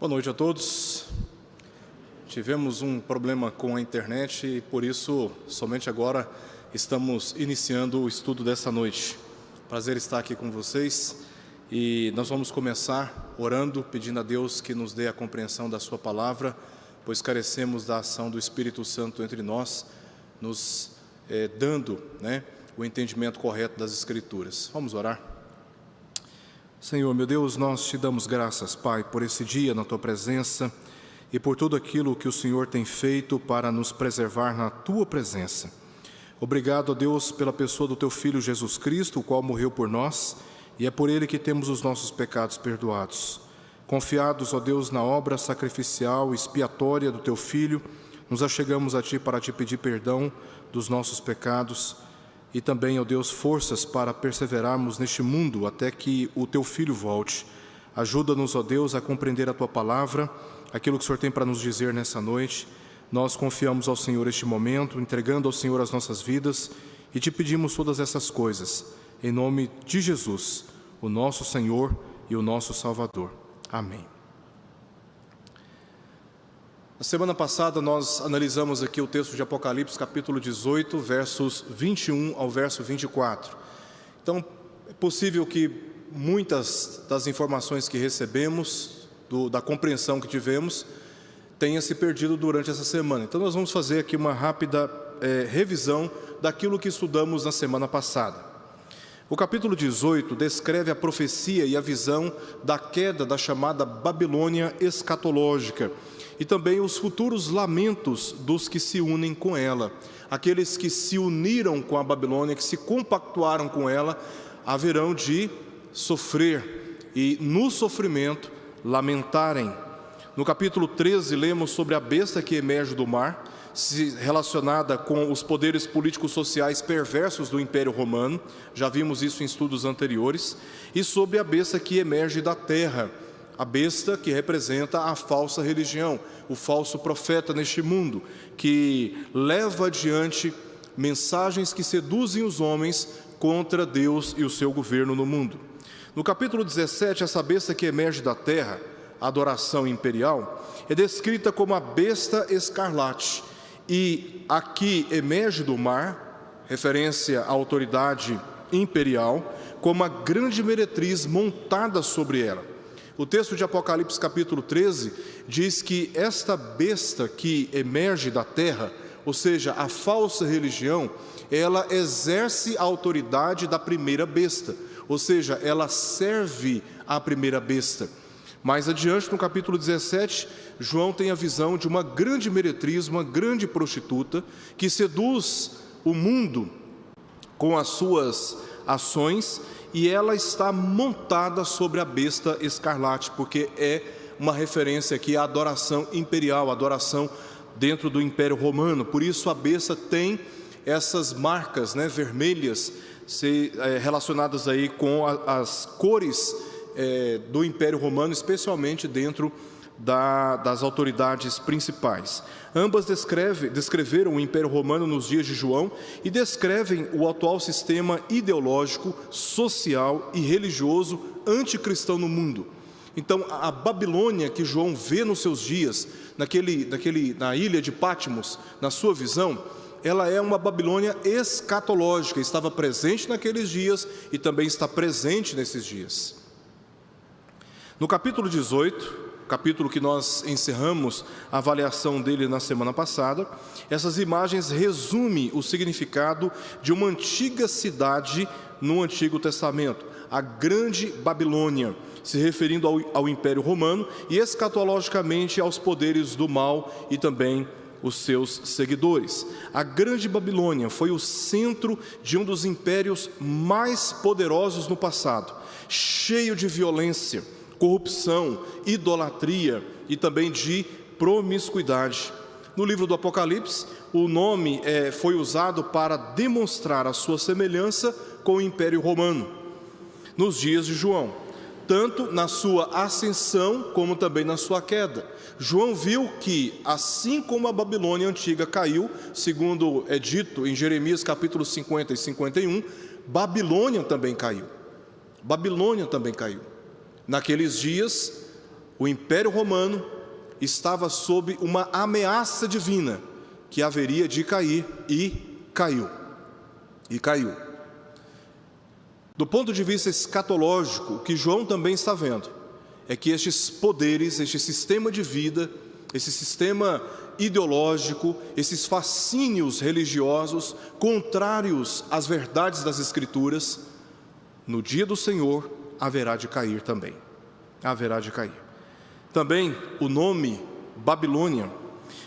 Boa noite a todos. Tivemos um problema com a internet e por isso somente agora estamos iniciando o estudo dessa noite. Prazer estar aqui com vocês e nós vamos começar orando, pedindo a Deus que nos dê a compreensão da sua palavra, pois carecemos da ação do Espírito Santo entre nós, nos dando o entendimento correto das Escrituras. Vamos orar? Senhor, meu Deus, nós te damos graças, Pai, por esse dia na Tua presença e por tudo aquilo que o Senhor tem feito para nos preservar na Tua presença. Obrigado, ó Deus, pela pessoa do Teu Filho Jesus Cristo, o qual morreu por nós, e é por Ele que temos os nossos pecados perdoados. Confiados, ó Deus, na obra sacrificial, expiatória do Teu Filho, nos achegamos a Ti para Te pedir perdão dos nossos pecados, e também, ó Deus, forças para perseverarmos neste mundo até que o Teu Filho volte. Ajuda-nos, ó Deus, a compreender a Tua palavra, aquilo que o Senhor tem para nos dizer nessa noite. Nós confiamos ao Senhor este momento, entregando ao Senhor as nossas vidas e Te pedimos todas essas coisas, em nome de Jesus, o nosso Senhor e o nosso Salvador. Amém. Na semana passada nós analisamos aqui o texto de Apocalipse, capítulo 18, versos 21 ao verso 24. Então, é possível que muitas das informações que recebemos, da compreensão que tivemos, tenha se perdido durante essa semana. Então, nós vamos fazer aqui uma rápida revisão daquilo que estudamos na semana passada. O capítulo 18 descreve a profecia e a visão da queda da chamada Babilônia escatológica, e também os futuros lamentos dos que se unem com ela. Aqueles que se uniram com a Babilônia, que se compactuaram com ela, haverão de sofrer e no sofrimento lamentarem. No capítulo 13 lemos sobre a besta que emerge do mar, relacionada com os poderes políticos sociais perversos do Império Romano, já vimos isso em estudos anteriores, e sobre a besta que emerge da terra, a besta que representa a falsa religião, o falso profeta neste mundo, que leva adiante mensagens que seduzem os homens contra Deus e o seu governo no mundo. No capítulo 17, essa besta que emerge da terra, a adoração imperial, é descrita como a besta escarlate, e aqui emerge do mar, referência à autoridade imperial, como a grande meretriz montada sobre ela. O texto de Apocalipse capítulo 13 diz que esta besta que emerge da terra, ou seja, a falsa religião, ela exerce a autoridade da primeira besta, ou seja, ela serve à primeira besta. Mais adiante, no capítulo 17, João tem a visão de uma grande meretriz, uma grande prostituta, que seduz o mundo com as suas ações, e ela está montada sobre a besta escarlate, porque é uma referência aqui à adoração imperial, à adoração dentro do Império Romano. Por isso a besta tem essas marcas vermelhas relacionadas aí com as cores do Império Romano, especialmente dentro das autoridades principais. Ambas descreveram o Império Romano nos dias de João e descrevem o atual sistema ideológico, social e religioso anticristão no mundo. Então, a Babilônia que João vê nos seus dias, na ilha de Patmos, na sua visão, ela é uma Babilônia escatológica, estava presente naqueles dias e também está presente nesses dias. No capítulo 18, capítulo que nós encerramos a avaliação dele na semana passada, essas imagens resumem o significado de uma antiga cidade no Antigo Testamento, a Grande Babilônia, se referindo ao Império Romano e escatologicamente aos poderes do mal e também os seus seguidores. A Grande Babilônia foi o centro de um dos impérios mais poderosos no passado, cheio de violência, corrupção, idolatria e também de promiscuidade. No livro do Apocalipse, o nome foi usado para demonstrar a sua semelhança com o Império Romano nos dias de João, tanto na sua ascensão como também na sua queda. João viu que, assim como a Babilônia antiga caiu, segundo é dito em Jeremias capítulo 50 e 51, Babilônia também caiu. Naqueles dias, O Império Romano estava sob uma ameaça divina que haveria de cair, e caiu. E caiu. Do ponto de vista escatológico, o que João também está vendo é que estes poderes, este sistema de vida, esse sistema ideológico, esses fascínios religiosos contrários às verdades das Escrituras, no dia do Senhor haverá de cair também. Haverá de cair. Também o nome Babilônia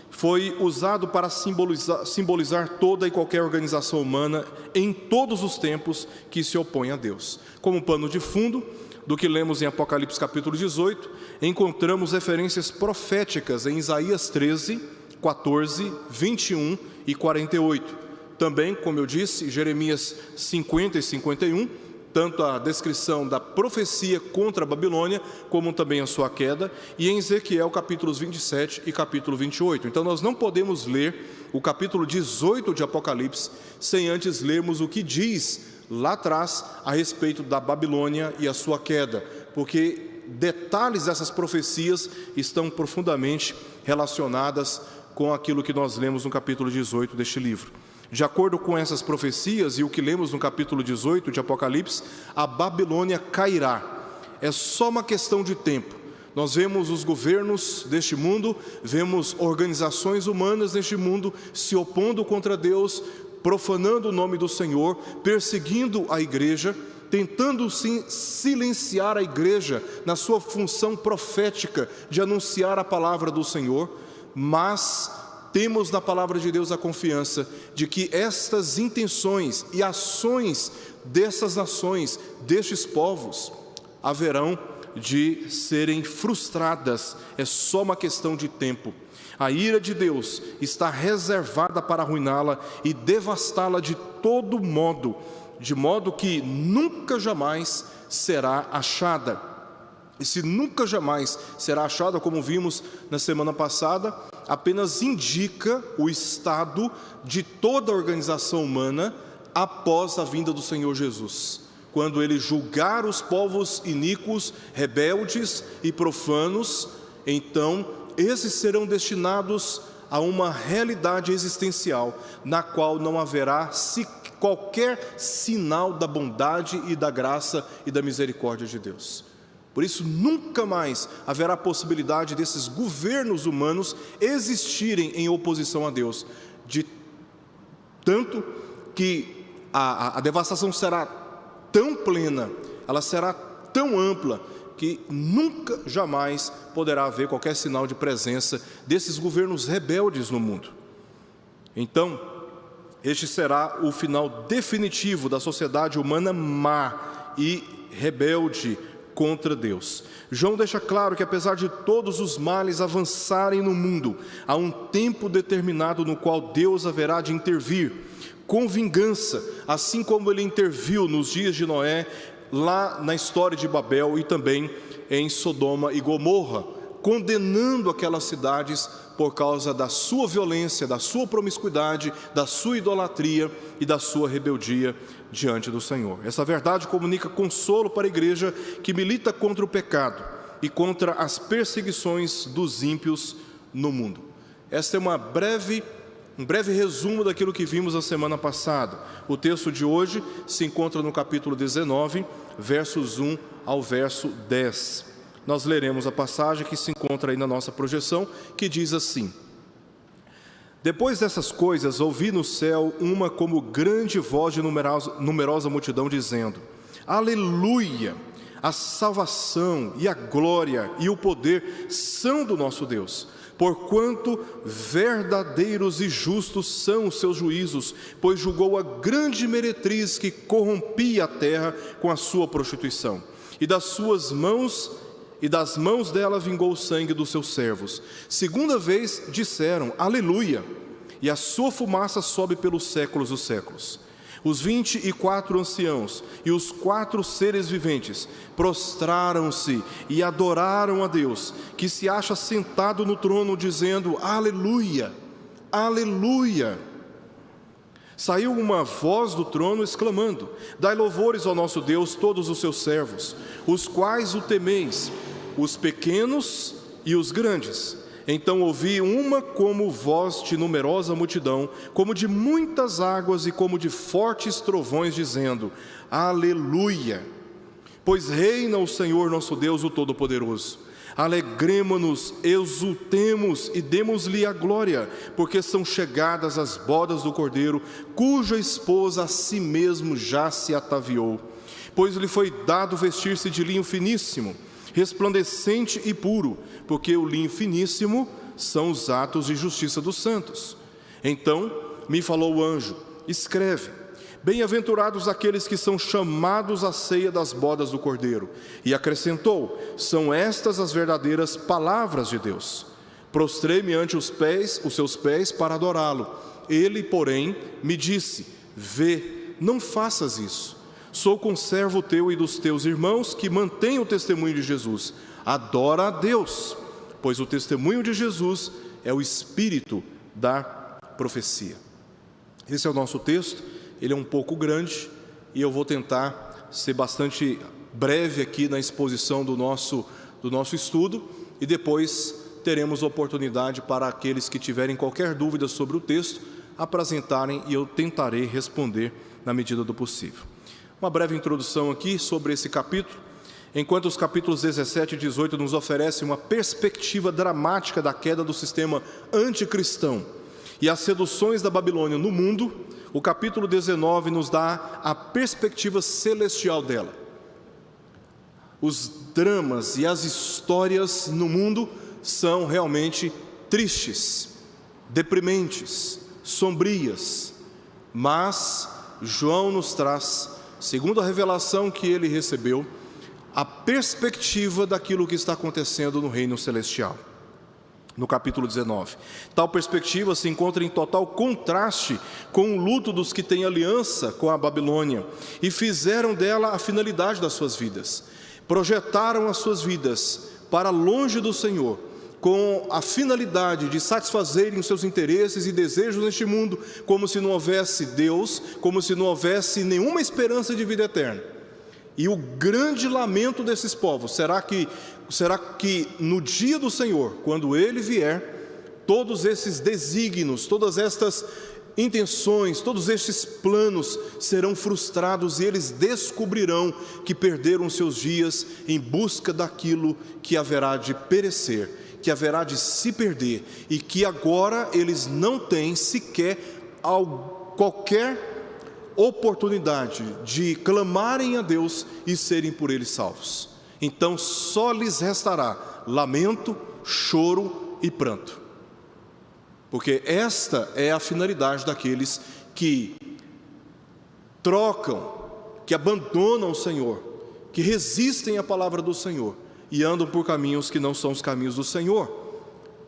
foi usado para simbolizar toda e qualquer organização humana em todos os tempos que se opõe a Deus. Como pano de fundo do que lemos em Apocalipse capítulo 18, encontramos referências proféticas em Isaías 13, 14, 21 e 48. Também, como eu disse, Jeremias 50 e 51, tanto a descrição da profecia contra a Babilônia, como também a sua queda, e em Ezequiel capítulos 27 e capítulo 28. Então nós não podemos ler o capítulo 18 de Apocalipse sem antes lermos o que diz lá atrás a respeito da Babilônia e a sua queda, porque detalhes dessas profecias estão profundamente relacionadas com aquilo que nós lemos no capítulo 18 deste livro. De acordo com essas profecias e o que lemos no capítulo 18 de Apocalipse, a Babilônia cairá. É só uma questão de tempo. Nós vemos os governos deste mundo, vemos organizações humanas deste mundo se opondo contra Deus, profanando o nome do Senhor, perseguindo a igreja, tentando silenciar a igreja na sua função profética de anunciar a palavra do Senhor, mas temos na palavra de Deus a confiança de que estas intenções e ações dessas nações, destes povos, haverão de serem frustradas. É só uma questão de tempo. A ira de Deus está reservada para arruiná-la e devastá-la de todo modo, de modo que nunca jamais será achada. E se nunca jamais será achada, como vimos na semana passada, apenas indica o estado de toda a organização humana após a vinda do Senhor Jesus, quando Ele julgar os povos iníquos, rebeldes e profanos. Então esses serão destinados a uma realidade existencial, na qual não haverá qualquer sinal da bondade e da graça e da misericórdia de Deus. Por isso nunca mais haverá possibilidade desses governos humanos existirem em oposição a Deus, de tanto que a devastação será tão plena, ela será tão ampla, que nunca jamais poderá haver qualquer sinal de presença desses governos rebeldes no mundo. Então, este será o final definitivo da sociedade humana má e rebelde contra Deus. João deixa claro que apesar de todos os males avançarem no mundo, há um tempo determinado no qual Deus haverá de intervir com vingança, assim como Ele interviu nos dias de Noé, lá na história de Babel e também em Sodoma e Gomorra, condenando aquelas cidades por causa da sua violência, da sua promiscuidade, da sua idolatria e da sua rebeldia diante do Senhor. Essa verdade comunica consolo para a igreja que milita contra o pecado e contra as perseguições dos ímpios no mundo. Esta é um breve resumo daquilo que vimos na semana passada. O texto de hoje se encontra no capítulo 19, versos 1 ao verso 10. Nós leremos a passagem que se encontra aí na nossa projeção, que diz assim: Depois dessas coisas, ouvi no céu uma como grande voz de numerosa multidão, dizendo: Aleluia! A salvação e a glória e o poder são do nosso Deus, porquanto verdadeiros e justos são os seus juízos, pois julgou a grande meretriz que corrompia a terra com a sua prostituição, e das mãos dela vingou o sangue dos seus servos. Segunda vez disseram: Aleluia! E a sua fumaça sobe pelos séculos dos séculos. Os 24 anciãos e os 4 seres viventes prostraram-se e adoraram a Deus, que se acha sentado no trono, dizendo: Aleluia! Aleluia! Saiu uma voz do trono exclamando: Dai louvores ao nosso Deus, todos os seus servos, os quais o temeis, os pequenos e os grandes. Então ouvi uma como voz de numerosa multidão, como de muitas águas e como de fortes trovões, dizendo: Aleluia! Pois reina o Senhor nosso Deus, o Todo-Poderoso. Alegremo-nos, exultemos e demos-lhe a glória, porque são chegadas as bodas do Cordeiro, cuja esposa a si mesmo já se ataviou. Pois lhe foi dado vestir-se de linho finíssimo, resplandecente e puro, porque o linho finíssimo são os atos de justiça dos santos. Então me falou o anjo: escreve: bem-aventurados aqueles que são chamados à ceia das bodas do Cordeiro. E acrescentou: são estas as verdadeiras palavras de Deus. Prostrei-me ante os seus pés para adorá-lo. Ele, porém, me disse: vê, não faças isso. Sou conservo teu e dos teus irmãos que mantêm o testemunho de Jesus. Adora a Deus, pois o testemunho de Jesus é o espírito da profecia. Esse é o nosso texto. Ele é um pouco grande e eu vou tentar ser bastante breve aqui na exposição do nosso estudo, e depois teremos oportunidade para aqueles que tiverem qualquer dúvida sobre o texto apresentarem, e eu tentarei responder na medida do possível. Uma breve introdução aqui sobre esse capítulo. Enquanto os capítulos 17 e 18 nos oferecem uma perspectiva dramática da queda do sistema anticristão e as seduções da Babilônia no mundo, o capítulo 19 nos dá a perspectiva celestial dela. Os dramas e as histórias no mundo são realmente tristes, deprimentes, sombrias, mas João nos traz, segundo a revelação que ele recebeu, a perspectiva daquilo que está acontecendo no reino celestial. No capítulo 19. Tal perspectiva se encontra em total contraste com o luto dos que têm aliança com a Babilônia e fizeram dela a finalidade das suas vidas. Projetaram as suas vidas para longe do Senhor, com a finalidade de satisfazerem os seus interesses e desejos neste mundo, como se não houvesse Deus, como se não houvesse nenhuma esperança de vida eterna. E o grande lamento desses povos será que no dia do Senhor, quando Ele vier, todos esses desígnios, todas estas intenções, todos estes planos serão frustrados e eles descobrirão que perderam seus dias em busca daquilo que haverá de perecer, que haverá de se perder, e que agora eles não têm sequer qualquer oportunidade de clamarem a Deus e serem por Ele salvos. Então só lhes restará lamento, choro e pranto, porque esta é a finalidade daqueles que trocam, que abandonam o Senhor, que resistem à palavra do Senhor e andam por caminhos que não são os caminhos do Senhor,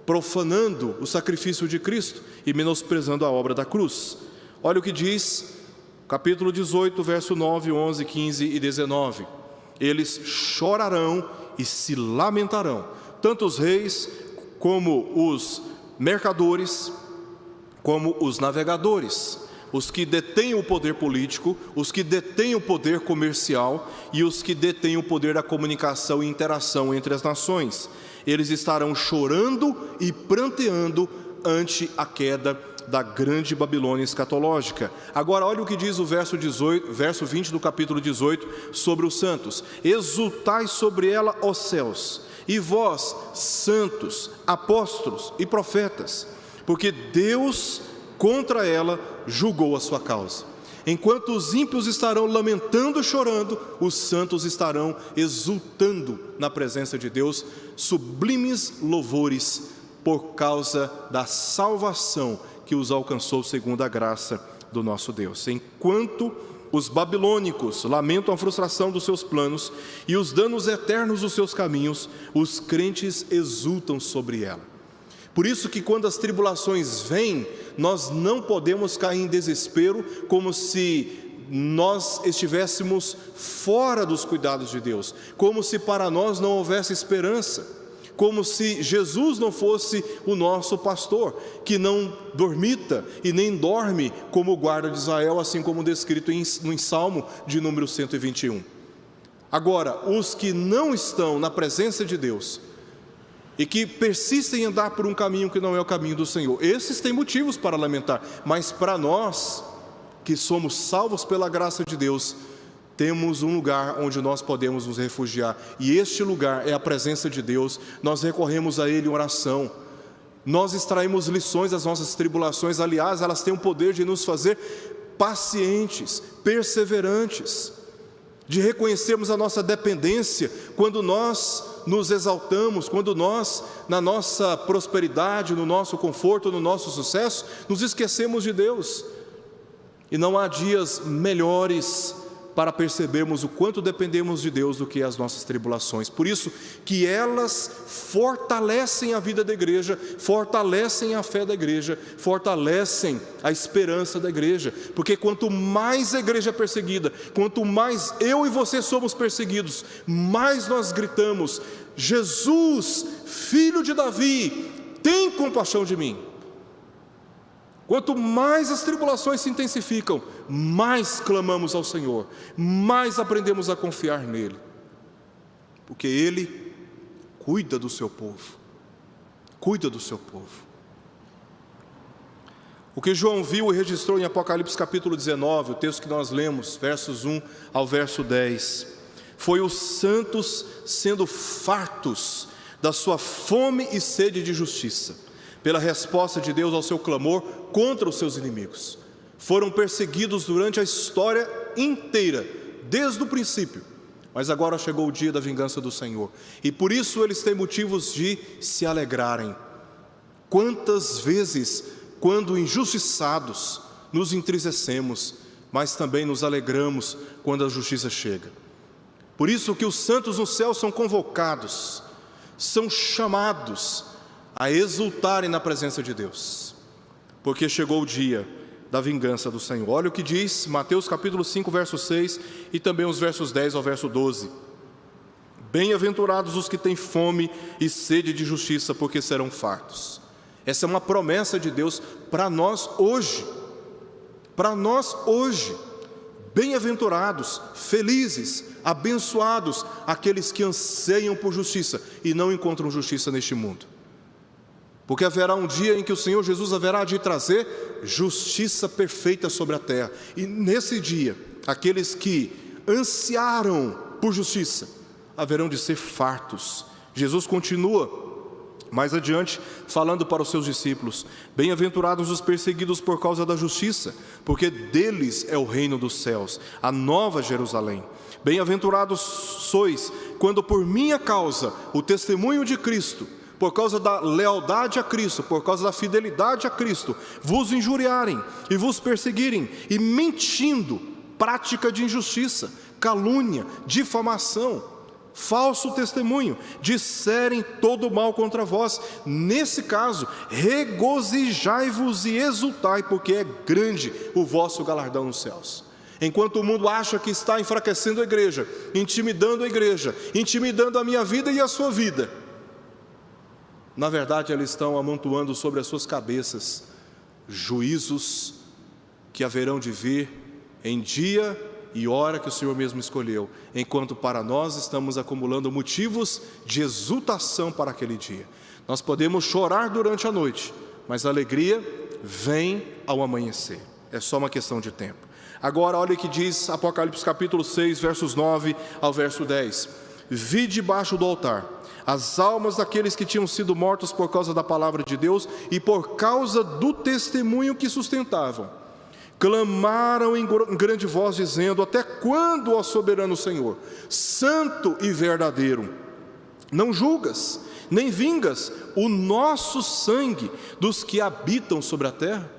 profanando o sacrifício de Cristo e menosprezando a obra da cruz. Olha o que diz capítulo 18, verso 9, 11, 15 e 19. Eles chorarão e se lamentarão, tanto os reis como os mercadores, como os navegadores, os que detêm o poder político, os que detêm o poder comercial e os que detêm o poder da comunicação e interação entre as nações. Eles estarão chorando e pranteando ante a queda da grande Babilônia escatológica. Agora olha o que diz o verso 20 do capítulo 18 sobre os santos: exultai sobre ela, ó céus, e vós, santos, apóstolos e profetas, porque Deus contra ela julgou a sua causa. Enquanto os ímpios estarão lamentando e chorando, os santos estarão exultando na presença de Deus, sublimes louvores por causa da salvação que os alcançou segundo a graça do nosso Deus. Enquanto os babilônicos lamentam a frustração dos seus planos e os danos eternos dos seus caminhos, os crentes exultam sobre ela. Por isso que quando as tribulações vêm, nós não podemos cair em desespero, como se nós estivéssemos fora dos cuidados de Deus, como se para nós não houvesse esperança, como se Jesus não fosse o nosso pastor, que não dormita e nem dorme como o guarda de Israel, assim como descrito em Salmo de número 121. Agora, os que não estão na presença de Deus e que persistem em andar por um caminho que não é o caminho do Senhor, esses têm motivos para lamentar. Mas para nós, que somos salvos pela graça de Deus, temos um lugar onde nós podemos nos refugiar. E este lugar é a presença de Deus. Nós recorremos a Ele em oração. Nós extraímos lições das nossas tribulações. Aliás, elas têm o poder de nos fazer pacientes, perseverantes, de reconhecermos a nossa dependência quando nós nos exaltamos, quando nós, na nossa prosperidade, no nosso conforto, no nosso sucesso, nos esquecemos de Deus. E não há dias melhores para percebermos o quanto dependemos de Deus do que as nossas tribulações. Por isso que elas fortalecem a vida da igreja, fortalecem a fé da igreja, fortalecem a esperança da igreja. Porque quanto mais a igreja é perseguida, quanto mais eu e você somos perseguidos, mais nós gritamos: Jesus, filho de Davi, tem compaixão de mim. Quanto mais as tribulações se intensificam, mais clamamos ao Senhor, mais aprendemos a confiar nele, porque Ele cuida do seu povo, cuida do seu povo. O que João viu e registrou em Apocalipse capítulo 19, o texto que nós lemos, versos 1 ao verso 10, foi os santos sendo fartos da sua fome e sede de justiça, pela resposta de Deus ao seu clamor contra os seus inimigos. Foram perseguidos durante a história inteira, desde o princípio, mas agora chegou o dia da vingança do Senhor, e por isso eles têm motivos de se alegrarem. Quantas vezes, quando injustiçados, nos entristecemos, mas também nos alegramos quando a justiça chega. Por isso que os santos no céu são convocados, são chamados a exultarem na presença de Deus, porque chegou o dia da vingança do Senhor. Olha o que diz Mateus capítulo 5, verso 6 e também os versos 10 ao verso 12. Bem-aventurados os que têm fome e sede de justiça, porque serão fartos. Essa é uma promessa de Deus para nós hoje. Para nós hoje. Bem-aventurados, felizes, abençoados aqueles que anseiam por justiça e não encontram justiça neste mundo. Porque haverá um dia em que o Senhor Jesus haverá de trazer justiça perfeita sobre a terra. E nesse dia, aqueles que ansiaram por justiça haverão de ser fartos. Jesus continua mais adiante, falando para os seus discípulos: bem-aventurados os perseguidos por causa da justiça, porque deles é o reino dos céus, a nova Jerusalém. Bem-aventurados sois, quando por minha causa, o testemunho de Cristo, por causa da lealdade a Cristo, por causa da fidelidade a Cristo, vos injuriarem e vos perseguirem, e mentindo, prática de injustiça, calúnia, difamação, falso testemunho, disserem todo mal contra vós. Nesse caso, regozijai-vos e exultai, porque é grande o vosso galardão nos céus. Enquanto o mundo acha que está enfraquecendo a igreja, intimidando a minha vida e a sua vida, na verdade, eles estão amontoando sobre as suas cabeças juízos que haverão de vir em dia e hora que o Senhor mesmo escolheu, enquanto para nós estamos acumulando motivos de exultação para aquele dia. Nós podemos chorar durante a noite, mas a alegria vem ao amanhecer. É só uma questão de tempo. Agora, olha o que diz Apocalipse capítulo 6, versos 9 ao verso 10. Vi debaixo do altar as almas daqueles que tinham sido mortos por causa da palavra de Deus e por causa do testemunho que sustentavam. Clamaram em grande voz, dizendo: até quando, ó soberano Senhor, santo e verdadeiro, não julgas, nem vingas o nosso sangue dos que habitam sobre a terra?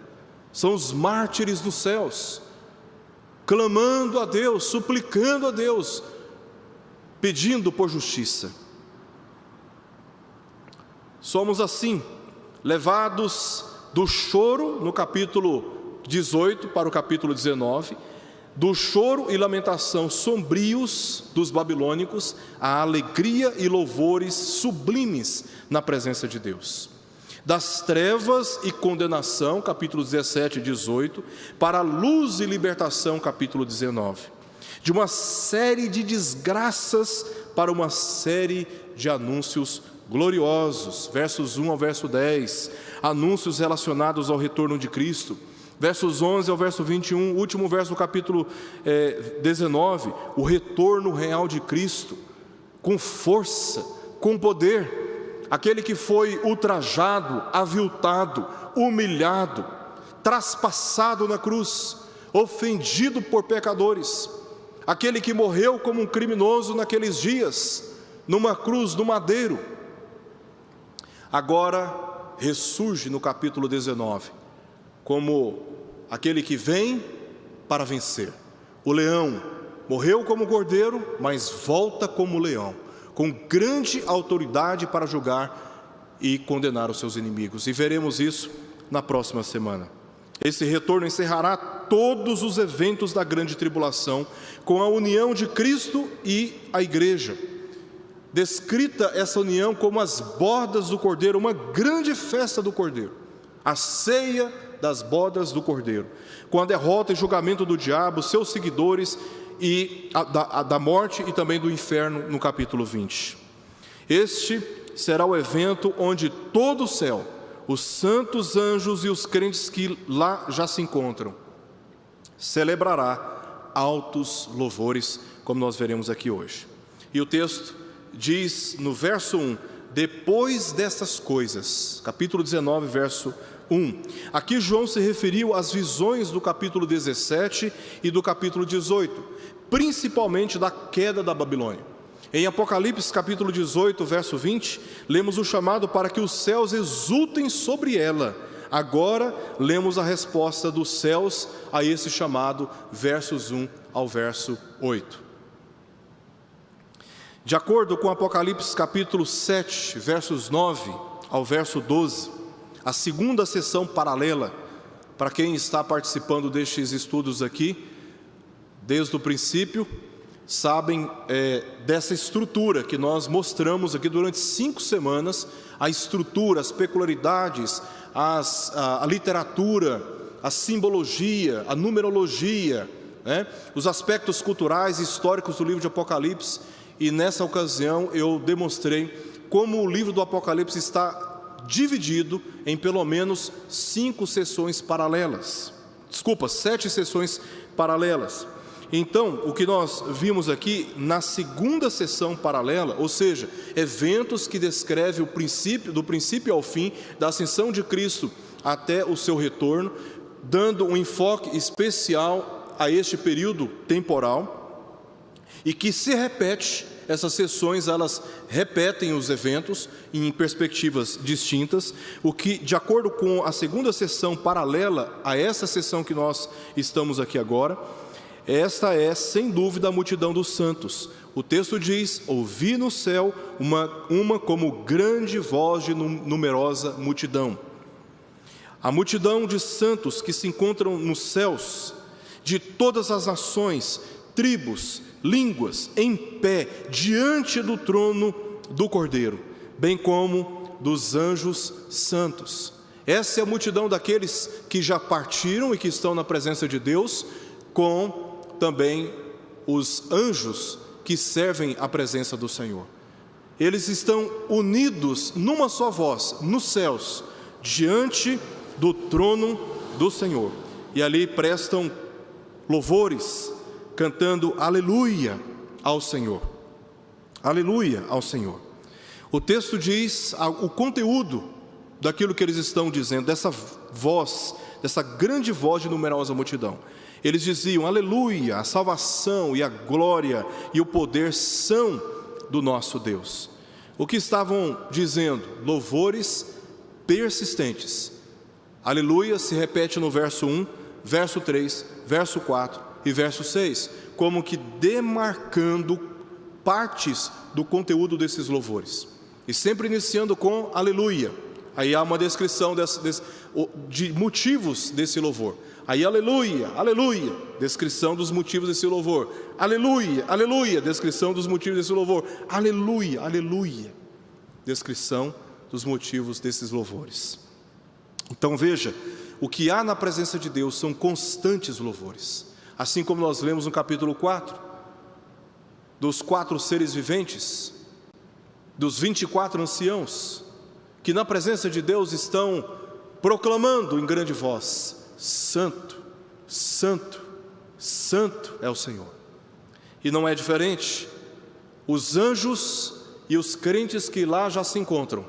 São os mártires dos céus, clamando a Deus, suplicando a Deus, pedindo por justiça. Somos assim, levados do choro, no capítulo 18 para o capítulo 19, do choro e lamentação sombrios dos babilônicos, à alegria e louvores sublimes na presença de Deus. Das trevas e condenação, capítulo 17 e 18, para a luz e libertação, capítulo 19. de uma série de desgraças para uma série de anúncios gloriosos. Versos 1 ao verso 10, anúncios relacionados ao retorno de Cristo. Versos 11 ao verso 21, último verso do capítulo 19, o retorno real de Cristo, com força, com poder. Aquele que foi ultrajado, aviltado, humilhado, traspassado na cruz, ofendido por pecadores. Aquele que morreu como um criminoso naqueles dias, numa cruz, no madeiro, agora ressurge no capítulo 19, como aquele que vem para vencer. O leão morreu como cordeiro, mas volta como leão, com grande autoridade para julgar e condenar os seus inimigos. E veremos isso na próxima semana. Esse retorno encerrará todos os eventos da grande tribulação, com a união de Cristo e a igreja. Descrita essa união como as bodas do Cordeiro, uma grande festa do Cordeiro, a ceia das bodas do Cordeiro, com a derrota e julgamento do diabo, seus seguidores, e da morte e também do inferno, no capítulo 20. Este será o evento onde todo o céu, os santos anjos e os crentes que lá já se encontram, celebrará altos louvores, como nós veremos aqui hoje. E o texto diz no verso 1, depois destas coisas, capítulo 19, verso 1. Aqui João se referiu às visões do capítulo 17 e do capítulo 18, principalmente da queda da Babilônia. Em Apocalipse capítulo 18, verso 20, lemos o chamado para que os céus exultem sobre ela. Agora lemos a resposta dos céus a esse chamado, versos 1 ao verso 8. De acordo com Apocalipse capítulo 7, versos 9 ao verso 12, a segunda sessão paralela, para quem está participando destes estudos aqui, desde o princípio, sabem dessa estrutura que nós mostramos aqui durante 5 semanas, a estrutura, as peculiaridades, a literatura, a simbologia, a numerologia, os aspectos culturais e históricos do livro de Apocalipse. E nessa ocasião eu demonstrei como o livro do Apocalipse está dividido em pelo menos 7 sessões paralelas. Então, o que nós vimos aqui na segunda sessão paralela, ou seja, eventos que descrevem do princípio ao fim, da ascensão de Cristo até o seu retorno, dando um enfoque especial a este período temporal, e que se repete, essas sessões elas repetem os eventos em perspectivas distintas, o que, de acordo com a segunda sessão paralela a essa sessão que nós estamos aqui agora, esta é, sem dúvida, a multidão dos santos. O texto diz, ouvi no céu uma como grande voz de numerosa multidão. A multidão de santos que se encontram nos céus, de todas as nações, tribos, línguas, em pé, diante do trono do Cordeiro, bem como dos anjos santos. Essa é a multidão daqueles que já partiram e que estão na presença de Deus, com também os anjos que servem a presença do Senhor. Eles estão unidos numa só voz, nos céus, diante do trono do Senhor. E ali prestam louvores, cantando aleluia ao Senhor. Aleluia ao Senhor. O texto diz o conteúdo daquilo que eles estão dizendo, dessa voz, dessa grande voz de numerosa multidão. Eles diziam, aleluia, a salvação e a glória e o poder são do nosso Deus. O que estavam dizendo? Louvores persistentes. Aleluia se repete no verso 1, verso 3, verso 4 e verso 6, como que demarcando partes do conteúdo desses louvores. E sempre iniciando com aleluia. Aí há uma descrição de motivos desse louvor. Aí aleluia, aleluia, descrição dos motivos desse louvor. Aleluia, aleluia, descrição dos motivos desse louvor. Aleluia, aleluia, descrição dos motivos desses louvores. Então veja, o que há na presença de Deus são constantes louvores. assim como nós lemos no capítulo 4, dos 4 seres viventes, dos 24 anciãos, que na presença de Deus estão proclamando em grande voz: Santo, Santo, Santo é o Senhor. E não é diferente, os anjos e os crentes que lá já se encontram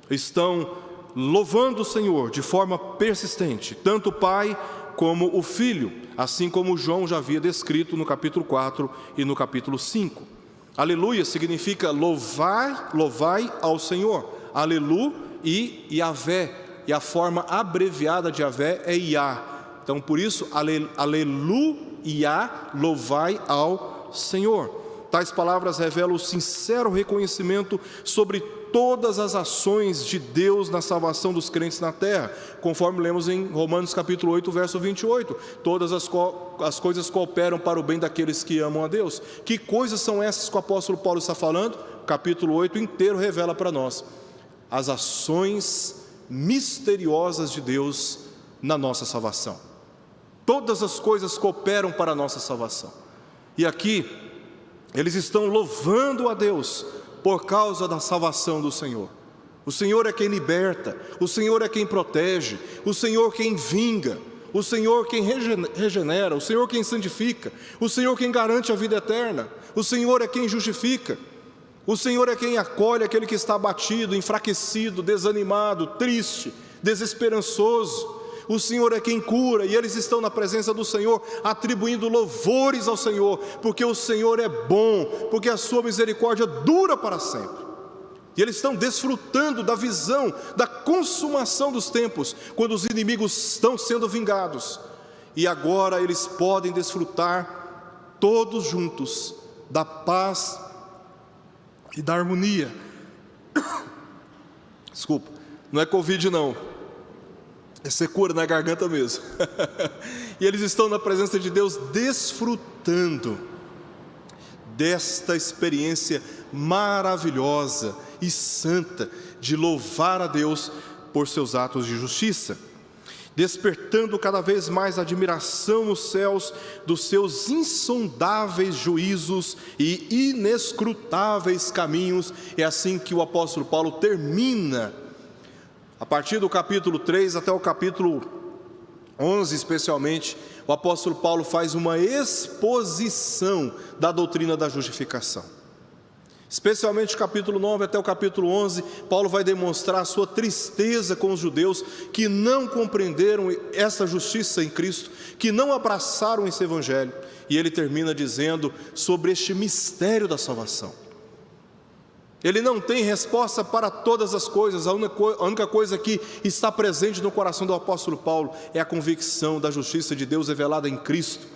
estão louvando o Senhor de forma persistente, tanto o Pai como o Filho, assim como João já havia descrito no capítulo 4 e no capítulo 5. Aleluia significa louvai ao Senhor. Alelu e Yavé, e a forma abreviada de Yavé é Iá. Então por isso, aleluia, louvai ao Senhor. Tais palavras revelam o sincero reconhecimento sobre todas as ações de Deus na salvação dos crentes na terra, conforme lemos em Romanos capítulo 8, verso 28, todas as coisas cooperam para o bem daqueles que amam a Deus. Que coisas são essas que o apóstolo Paulo está falando? O capítulo 8 inteiro revela para nós as ações misteriosas de Deus na nossa salvação. Todas as coisas cooperam para a nossa salvação, e aqui eles estão louvando a Deus por causa da salvação do Senhor. O Senhor é quem liberta, o Senhor é quem protege, o Senhor quem vinga, o Senhor quem regenera, o Senhor quem santifica, o Senhor quem garante a vida eterna, o Senhor é quem justifica, o Senhor é quem acolhe aquele que está abatido, enfraquecido, desanimado, triste, desesperançoso. O Senhor é quem cura, e eles estão na presença do Senhor, atribuindo louvores ao Senhor, porque o Senhor é bom, porque a sua misericórdia dura para sempre. E eles estão desfrutando da visão, da consumação dos tempos, quando os inimigos estão sendo vingados. E agora eles podem desfrutar, todos juntos, da paz e da harmonia. Desculpa, não é Covid não. É secura na garganta mesmo. E eles estão na presença de Deus desfrutando desta experiência maravilhosa e santa de louvar a Deus por seus atos de justiça, despertando cada vez mais admiração nos céus dos seus insondáveis juízos e inescrutáveis caminhos. É assim que o apóstolo Paulo termina, a partir do capítulo 3 até o capítulo 11 especialmente, o apóstolo Paulo faz uma exposição da doutrina da justificação. Especialmente o capítulo 9 até o capítulo 11, Paulo vai demonstrar a sua tristeza com os judeus que não compreenderam essa justiça em Cristo, que não abraçaram esse evangelho. E ele termina dizendo sobre este mistério da salvação. Ele não tem resposta para todas as coisas, a única coisa que está presente no coração do apóstolo Paulo é a convicção da justiça de Deus revelada em Cristo,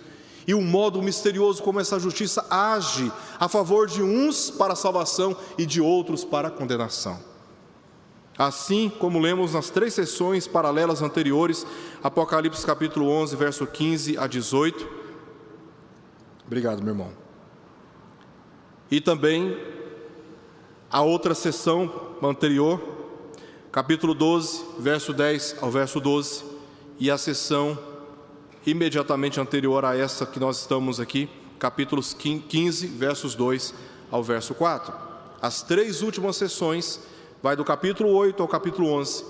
e o modo misterioso como essa justiça age a favor de uns para a salvação e de outros para a condenação. Assim como lemos nas 3 sessões paralelas anteriores, Apocalipse capítulo 11, verso 15 a 18. Obrigado, meu irmão. E também a outra sessão anterior, capítulo 12, verso 10 ao verso 12, e a sessão imediatamente anterior a essa que nós estamos aqui, capítulos 15, versos 2 ao verso 4. As 3 últimas sessões vai do capítulo 8 ao capítulo 11.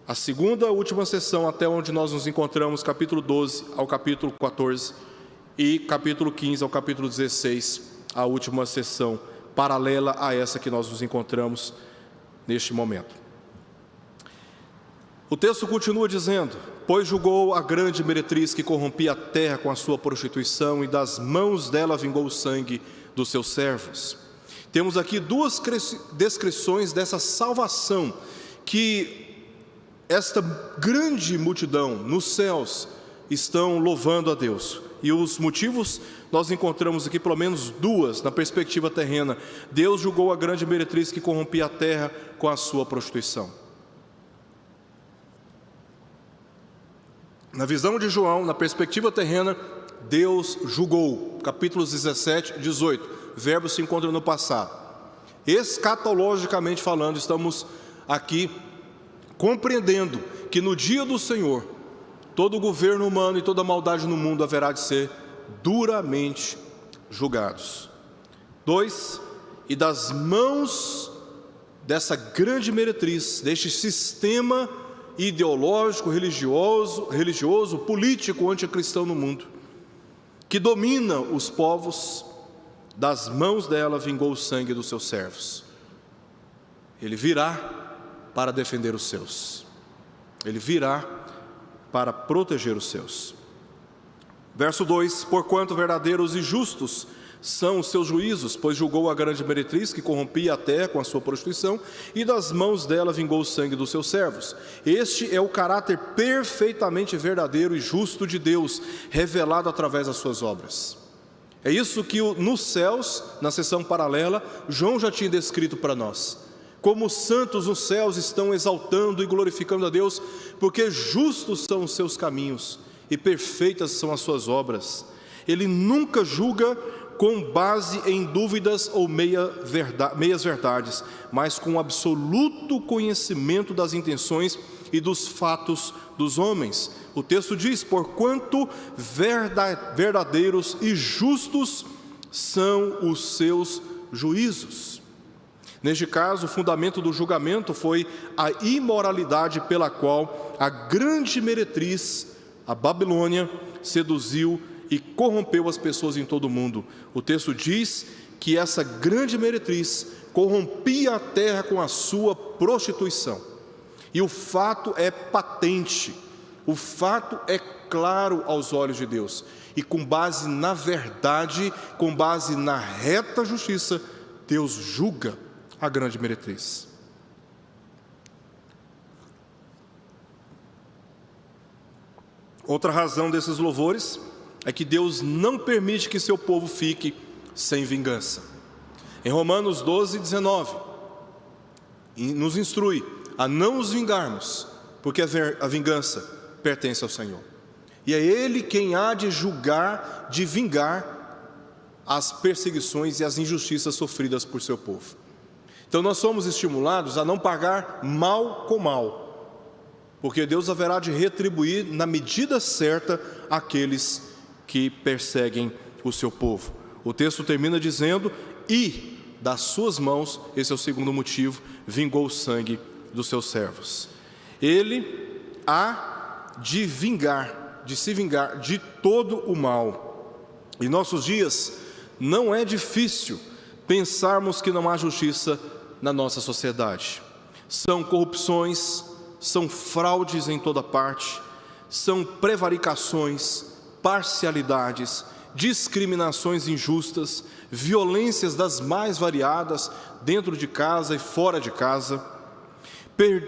A segunda última sessão, até onde nós nos encontramos, capítulo 12 ao capítulo 14, e capítulo 15 ao capítulo 16, a última sessão paralela a essa que nós nos encontramos neste momento. O texto continua dizendo: pois julgou a grande meretriz que corrompia a terra com a sua prostituição, e das mãos dela vingou o sangue dos seus servos. Temos aqui 2 descrições dessa salvação que esta grande multidão nos céus estão louvando a Deus. E os motivos nós encontramos aqui pelo menos 2 na perspectiva terrena. Deus julgou a grande meretriz que corrompia a terra com a sua prostituição. Na visão de João, na perspectiva terrena, Deus julgou. Capítulos 17 e 18, verbo se encontra no passado. Escatologicamente falando, estamos aqui compreendendo que no dia do Senhor, todo o governo humano e toda a maldade no mundo haverá de ser duramente julgados. 2, e das mãos dessa grande meretriz, deste sistema ideológico, religioso, político, anticristão no mundo, que domina os povos, das mãos dela vingou o sangue dos seus servos. Ele virá para defender os seus. Ele virá para proteger os seus. Verso 2: porquanto verdadeiros e justos são os seus juízos, pois julgou a grande meretriz que corrompia a terra com a sua prostituição, e das mãos dela vingou o sangue dos seus servos. Este é o caráter perfeitamente verdadeiro e justo de Deus, revelado através das suas obras. É isso que nos céus, na seção paralela, João já tinha descrito para nós. Como os santos nos céus estão exaltando e glorificando a Deus, porque justos são os seus caminhos e perfeitas são as suas obras. Ele nunca julga com base em dúvidas ou meias verdades, mas com absoluto conhecimento das intenções e dos fatos dos homens. O texto diz: porquanto verdadeiros e justos são os seus juízos. Neste caso, o fundamento do julgamento foi a imoralidade pela qual a grande meretriz, a Babilônia, seduziu e corrompeu as pessoas em todo o mundo. O texto diz que essa grande meretriz corrompia a terra com a sua prostituição. E o fato é patente, o fato é claro aos olhos de Deus. E com base na verdade, com base na reta justiça, Deus julga a grande meretriz. Outra razão desses louvores é que Deus não permite que seu povo fique sem vingança. Em Romanos 12:19, nos instrui a não nos vingarmos, porque a vingança pertence ao Senhor. E é Ele quem há de julgar, de vingar as perseguições e as injustiças sofridas por seu povo. Então nós somos estimulados a não pagar mal com mal, porque Deus haverá de retribuir na medida certa aqueles que perseguem o seu povo. O texto termina dizendo: e das suas mãos, esse é o segundo motivo, vingou o sangue dos seus servos. Ele há de vingar, de se vingar de todo o mal. Em nossos dias, não é difícil pensarmos que não há justiça na nossa sociedade. São corrupções, são fraudes em toda parte, são prevaricações, parcialidades, discriminações injustas, violências das mais variadas, dentro de casa e fora de casa,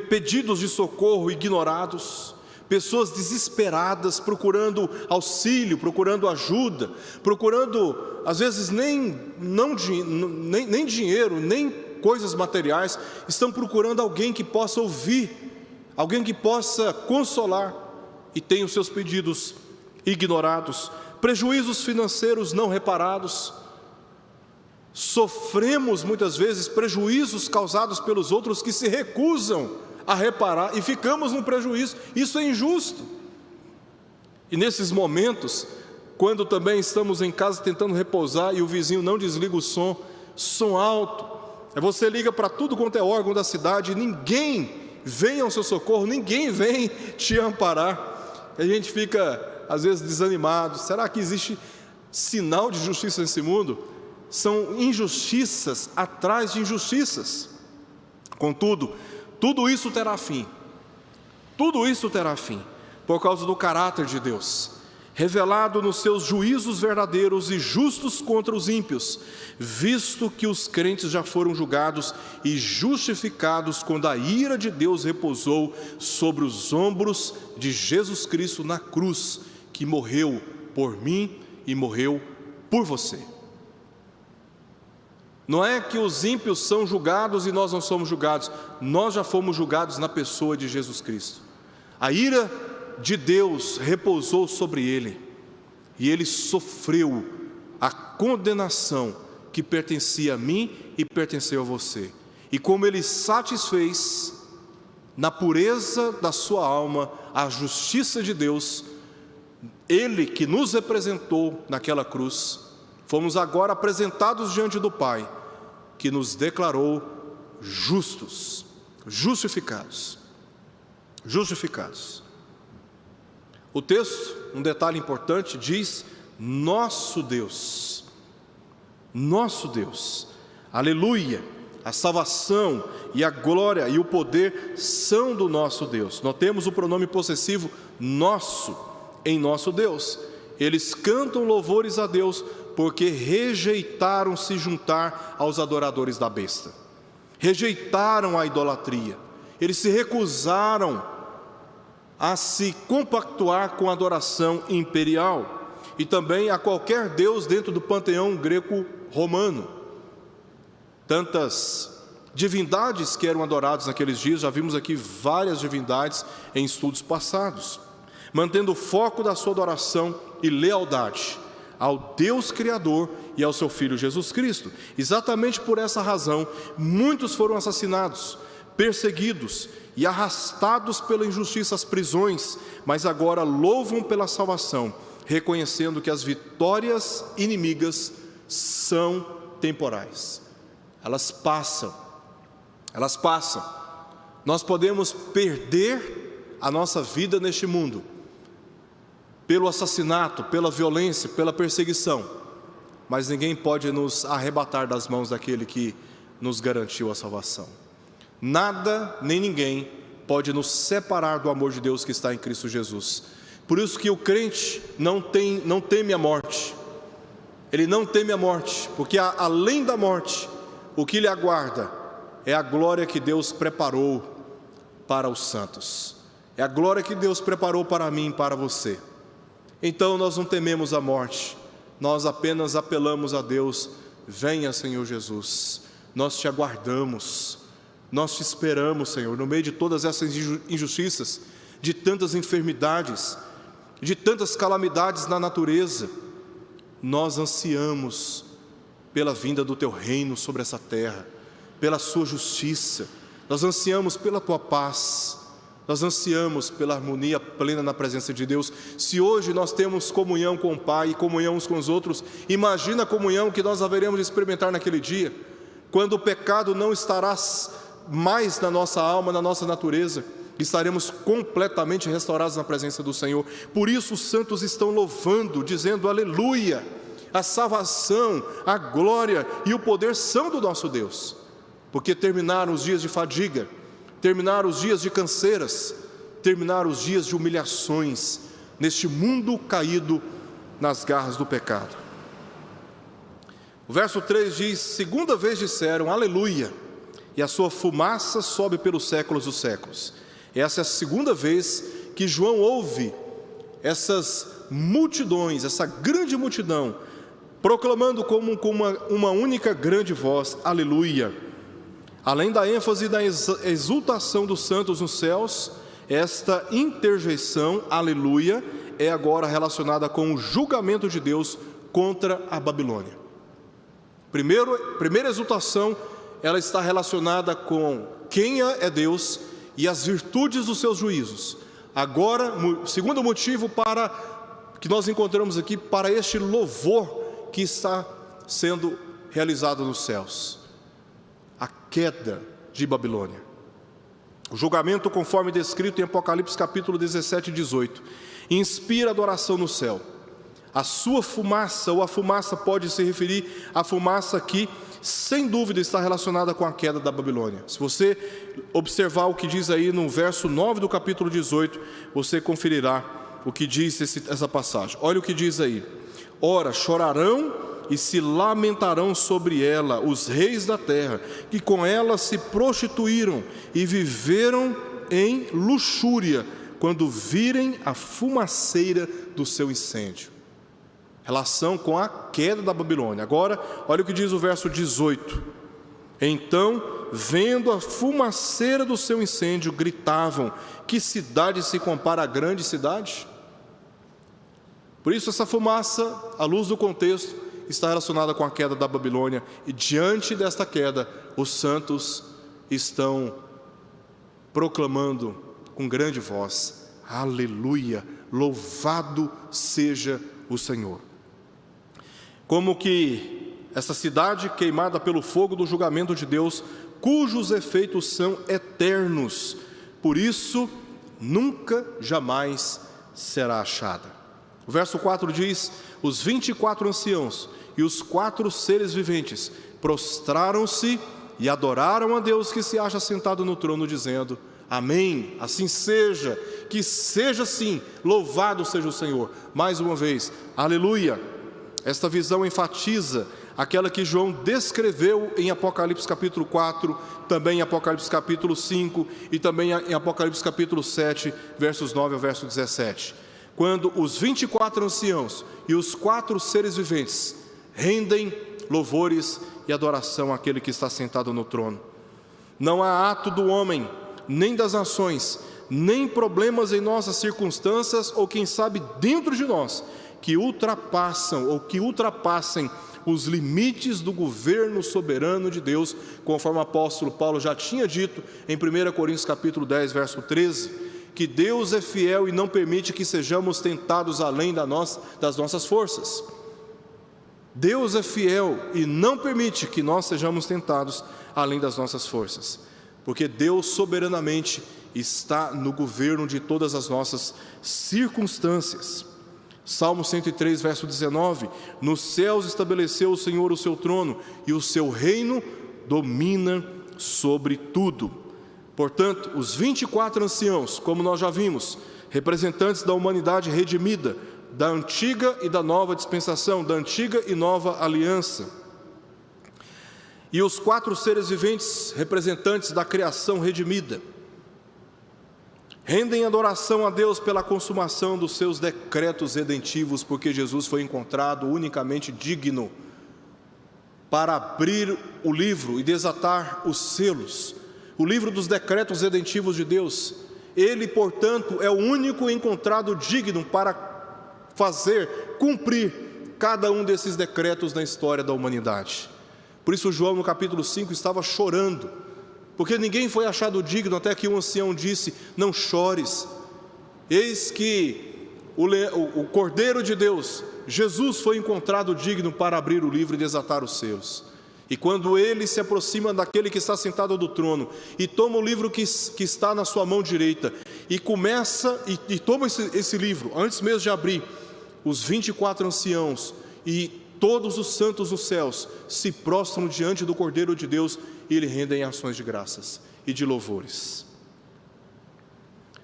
pedidos de socorro ignorados, pessoas desesperadas procurando auxílio, procurando ajuda, procurando, às vezes, nem dinheiro, nem coisas materiais, estão procurando alguém que possa ouvir, alguém que possa consolar, e tem os seus pedidos ignorados, prejuízos financeiros não reparados. Sofremos muitas vezes prejuízos causados pelos outros que se recusam a reparar, e ficamos no prejuízo. Isso é injusto. E nesses momentos, quando também estamos em casa tentando repousar e o vizinho não desliga o som alto, você liga para tudo quanto é órgão da cidade e ninguém vem ao seu socorro, ninguém vem te amparar, e a gente fica às vezes desanimado. Será que existe sinal de justiça nesse mundo? São injustiças atrás de injustiças. Contudo, tudo isso terá fim. Tudo isso terá fim por causa do caráter de Deus, revelado nos seus juízos verdadeiros e justos contra os ímpios, visto que os crentes já foram julgados e justificados quando a ira de Deus repousou sobre os ombros de Jesus Cristo na cruz, que morreu por mim e morreu por você. Não é que os ímpios são julgados e nós não somos julgados, nós já fomos julgados na pessoa de Jesus Cristo. A ira de Deus repousou sobre ele, e ele sofreu a condenação que pertencia a mim e pertenceu a você. E como ele satisfez na pureza da sua alma a justiça de Deus, Ele que nos representou naquela cruz, fomos agora apresentados diante do Pai, que nos declarou justos, justificados. O texto, um detalhe importante, diz: nosso Deus, aleluia. A salvação e a glória e o poder são do nosso Deus. Notemos o pronome possessivo nosso, em nosso Deus. Eles cantam louvores a Deus porque rejeitaram se juntar aos adoradores da besta. Rejeitaram a idolatria. Eles se recusaram a se compactuar com a adoração imperial e também a qualquer deus dentro do panteão greco-romano. Tantas divindades que eram adoradas naqueles dias, já vimos aqui várias divindades em estudos passados, mantendo o foco da sua adoração e lealdade ao Deus Criador e ao seu Filho Jesus Cristo. Exatamente por essa razão, muitos foram assassinados, perseguidos e arrastados pela injustiça às prisões, mas agora louvam pela salvação, reconhecendo que as vitórias inimigas são temporais. Elas passam. Nós podemos perder a nossa vida neste mundo, pelo assassinato, pela violência, pela perseguição, mas ninguém pode nos arrebatar das mãos daquele que nos garantiu a salvação. Nada, nem ninguém pode nos separar do amor de Deus que está em Cristo Jesus. Por isso que o crente não teme a morte. Ele não teme a morte, porque além da morte, o que lhe aguarda é a glória que Deus preparou para os santos. É a glória que Deus preparou para mim e para você. Então nós não tememos a morte, nós apenas apelamos a Deus: venha, Senhor Jesus, nós te aguardamos, nós te esperamos, Senhor, no meio de todas essas injustiças, de tantas enfermidades, de tantas calamidades na natureza. Nós ansiamos pela vinda do teu reino sobre essa terra, pela sua justiça. Nós ansiamos pela tua paz, nós ansiamos pela harmonia plena na presença de Deus. Se hoje nós temos comunhão com o Pai e comunhão uns com os outros, imagina a comunhão que nós haveremos de experimentar naquele dia, quando o pecado não estará mais na nossa alma, na nossa natureza, estaremos completamente restaurados na presença do Senhor. Por isso os santos estão louvando, dizendo aleluia. A salvação, a glória e o poder são do nosso Deus, porque terminaram os dias de fadiga, terminaram os dias de canseiras, terminaram os dias de humilhações neste mundo caído nas garras do pecado. O verso 3 diz: segunda vez disseram aleluia, e a sua fumaça sobe pelos séculos dos séculos. Essa é a segunda vez que João ouve essas multidões, essa grande multidão, proclamando com uma única grande voz, aleluia. Além da ênfase da exultação dos santos nos céus, esta interjeição, aleluia, é agora relacionada com o julgamento de Deus contra a Babilônia. Primeira exultação, ela está relacionada com quem é Deus e as virtudes dos seus juízos. Agora, segundo motivo para que nós encontramos aqui, para este louvor que está sendo realizado nos céus: a queda de Babilônia. O julgamento, conforme descrito em Apocalipse capítulo 17 e 18, inspira adoração no céu. A sua fumaça, ou a fumaça pode se referir à fumaça que, sem dúvida, está relacionada com a queda da Babilônia. Se você observar o que diz aí no verso 9 do capítulo 18, você conferirá o que diz essa passagem. Olha o que diz aí: ora, chorarão e se lamentarão sobre ela os reis da terra, que com ela se prostituíram e viveram em luxúria, quando virem a fumaceira do seu incêndio. Relação com a queda da Babilônia. Agora, olha o que diz o verso 18: então, vendo a fumaceira do seu incêndio, gritavam: que cidade se compara à grande cidade? Por isso essa fumaça, à luz do contexto, está relacionada com a queda da Babilônia. E diante desta queda, os santos estão proclamando com grande voz: aleluia, louvado seja o Senhor. Como que essa cidade queimada pelo fogo do julgamento de Deus, cujos efeitos são eternos, por isso nunca, jamais será achada. O verso 4 diz: os 24 anciãos e os 4 seres viventes prostraram-se e adoraram a Deus que se acha sentado no trono, dizendo: amém, assim seja, que seja assim, louvado seja o Senhor. Mais uma vez, aleluia. Esta visão enfatiza aquela que João descreveu em Apocalipse capítulo 4, também em Apocalipse capítulo 5 e também em Apocalipse capítulo 7, versos 9 ao verso 17. Quando os 24 anciãos e os 4 seres viventes rendem louvores e adoração àquele que está sentado no trono. Não há ato do homem, nem das nações, nem problemas em nossas circunstâncias, ou quem sabe dentro de nós, que ultrapassem os limites do governo soberano de Deus, conforme o apóstolo Paulo já tinha dito em 1 Coríntios capítulo 10, verso 13, que Deus é fiel e não permite que sejamos tentados além das nossas forças. Deus é fiel e não permite que nós sejamos tentados além das nossas forças, porque Deus soberanamente está no governo de todas as nossas circunstâncias. Salmo 103, verso 19: nos céus estabeleceu o Senhor o seu trono, e o seu reino domina sobre tudo. Portanto, os 24 anciãos, como nós já vimos, representantes da humanidade redimida, da antiga e da nova dispensação, da antiga e nova aliança, e os 4 seres viventes, representantes da criação redimida, rendem adoração a Deus pela consumação dos seus decretos redentivos, porque Jesus foi encontrado unicamente digno para abrir o livro e desatar os selos, o livro dos decretos redentivos de Deus. Ele, portanto, é o único encontrado digno para fazer cumprir cada um desses decretos na história da humanidade. Por isso João no capítulo 5 estava chorando, porque ninguém foi achado digno, até que um ancião disse: não chores, eis que o Cordeiro de Deus, Jesus, foi encontrado digno para abrir o livro e desatar os selos. E quando ele se aproxima daquele que está sentado do trono, e toma o livro que está na sua mão direita, e começa, e toma esse livro, antes mesmo de abrir, os 24 anciãos e todos os santos nos céus se prostram diante do Cordeiro de Deus e lhe rendem ações de graças e de louvores.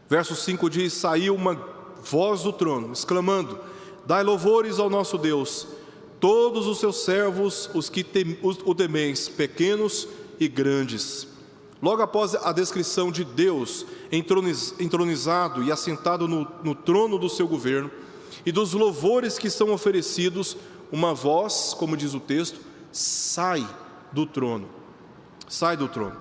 Verso 5 diz: saiu uma voz do trono, exclamando: dai louvores ao nosso Deus, todos os seus servos, os que o temeis, pequenos e grandes. Logo após a descrição de Deus entronizado e assentado no trono do seu governo, e dos louvores que são oferecidos, uma voz, como diz o texto, sai do trono. Sai do trono.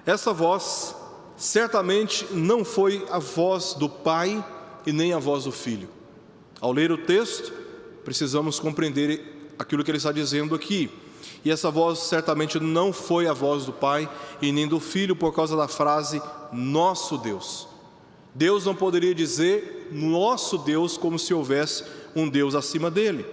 Essa voz certamente não foi a voz do Pai e nem a voz do Filho. Ao ler o texto, precisamos compreender aquilo que ele está dizendo aqui. E essa voz certamente não foi a voz do Pai e nem do Filho, por causa da frase nosso Deus. Deus não poderia dizer nosso Deus como se houvesse um Deus acima dele.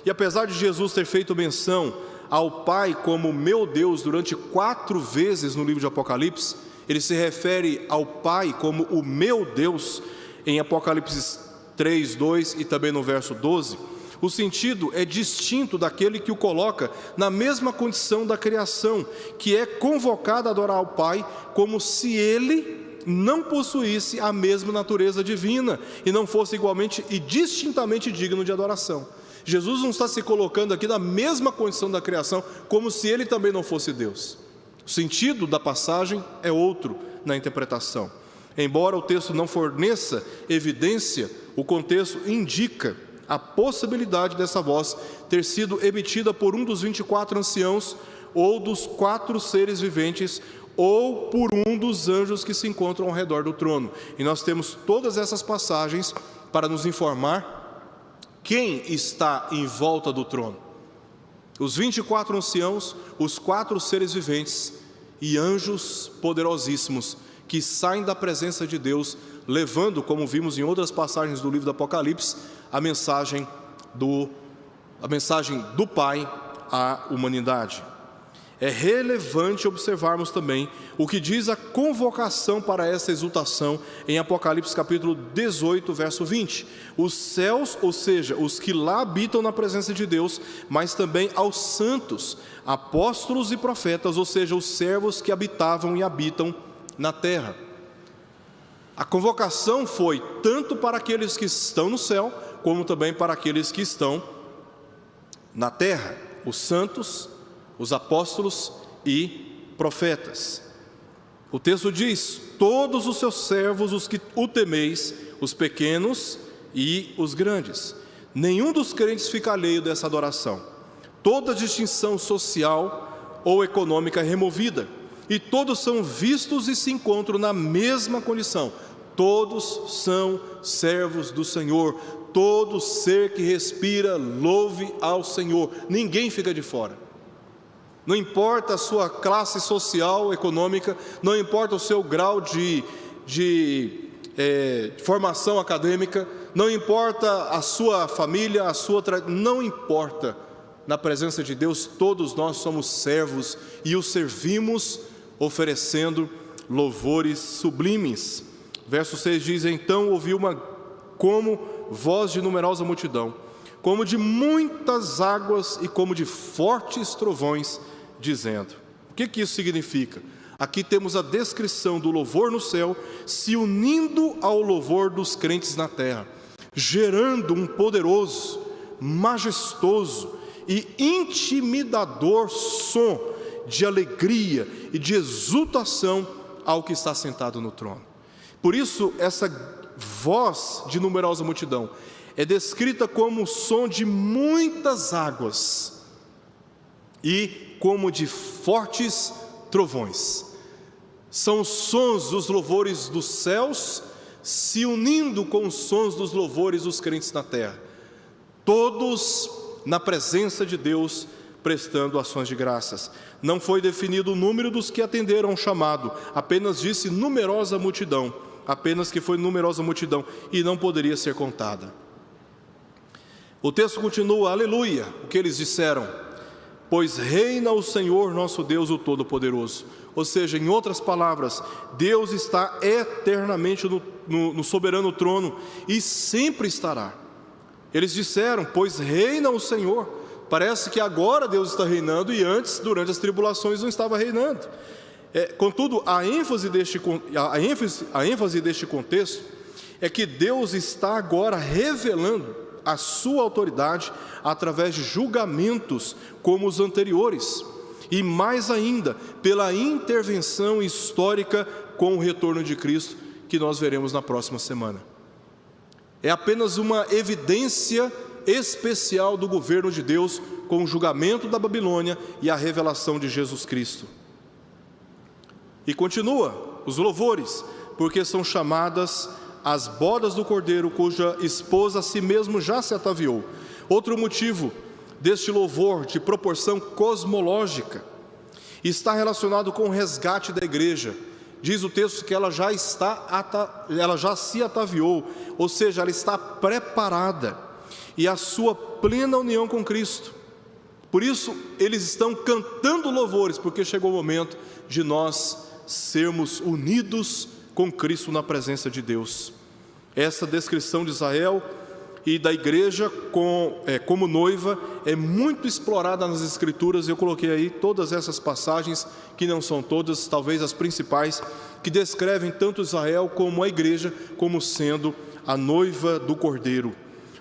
E apesar de Jesus ter feito menção ao Pai como meu Deus durante 4 vezes no livro de Apocalipse, ele se refere ao Pai como o meu Deus em Apocalipse 3, 2 e também no verso 12. O sentido é distinto daquele que o coloca na mesma condição da criação, que é convocado a adorar ao Pai como se ele não possuísse a mesma natureza divina e não fosse igualmente e distintamente digno de adoração. Jesus não está se colocando aqui na mesma condição da criação, como se ele também não fosse Deus. O sentido da passagem é outro na interpretação. Embora o texto não forneça evidência, o contexto indica a possibilidade dessa voz ter sido emitida por um dos 24 anciãos, ou dos 4 seres viventes, ou por um dos anjos que se encontram ao redor do trono. E nós temos todas essas passagens para nos informar quem está em volta do trono: os 24 anciãos, os 4 seres viventes e anjos poderosíssimos que saem da presença de Deus, levando, como vimos em outras passagens do livro do Apocalipse, a mensagem do Pai à humanidade. É relevante observarmos também o que diz a convocação para essa exultação em Apocalipse capítulo 18, verso 20. Os céus, ou seja, os que lá habitam na presença de Deus, mas também aos santos, apóstolos e profetas, ou seja, os servos que habitavam e habitam na terra. A convocação foi tanto para aqueles que estão no céu, como também para aqueles que estão na terra, os santos, os apóstolos e profetas. O texto diz: todos os seus servos, os que o temeis, os pequenos e os grandes. Nenhum dos crentes fica alheio dessa adoração. Toda distinção social ou econômica é removida, e todos são vistos e se encontram na mesma condição. Todos são servos do Senhor. Todo ser que respira, louve ao Senhor. Ninguém fica de fora. Não importa a sua classe social, econômica, não importa o seu grau de formação acadêmica, não importa a sua família, não importa. Na presença de Deus, todos nós somos servos e o servimos oferecendo louvores sublimes. Verso 6 diz: então ouvi como voz de numerosa multidão, como de muitas águas e como de fortes trovões, dizendo. O que isso significa? Aqui temos a descrição do louvor no céu se unindo ao louvor dos crentes na terra, gerando um poderoso, majestoso e intimidador som de alegria e de exultação ao que está sentado no trono. Por isso, essa voz de numerosa multidão é descrita como o som de muitas águas e como de fortes trovões. São os sons dos louvores dos céus se unindo com os sons dos louvores dos crentes na terra, todos na presença de Deus, prestando ações de graças. Não foi definido o número dos que atenderam ao chamado, apenas disse numerosa multidão, apenas que foi numerosa multidão e não poderia ser contada. O texto continua: aleluia, o que eles disseram? Pois reina o Senhor nosso Deus, o Todo-Poderoso. Ou seja, em outras palavras, Deus está eternamente no soberano trono e sempre estará. Eles disseram: pois reina o Senhor. Parece que agora Deus está reinando e antes, durante as tribulações, não estava reinando. Contudo, a ênfase deste contexto é que Deus está agora revelando a sua autoridade através de julgamentos como os anteriores, e mais ainda, pela intervenção histórica com o retorno de Cristo, que nós veremos na próxima semana. É apenas uma evidência especial do governo de Deus com o julgamento da Babilônia e a revelação de Jesus Cristo. E continua, os louvores, porque são chamadas as bodas do Cordeiro, cuja esposa a si mesmo já se ataviou. Outro motivo deste louvor de proporção cosmológica está relacionado com o resgate da igreja. Diz o texto que ela já se ataviou, ou seja, ela está preparada, e a sua plena união com Cristo. Por isso, eles estão cantando louvores, porque chegou o momento de nós sermos unidos com Cristo na presença de Deus. Essa descrição de Israel e da igreja como noiva é muito explorada nas Escrituras. Eu coloquei aí todas essas passagens, que não são todas, talvez as principais, que descrevem tanto Israel como a igreja como sendo a noiva do Cordeiro.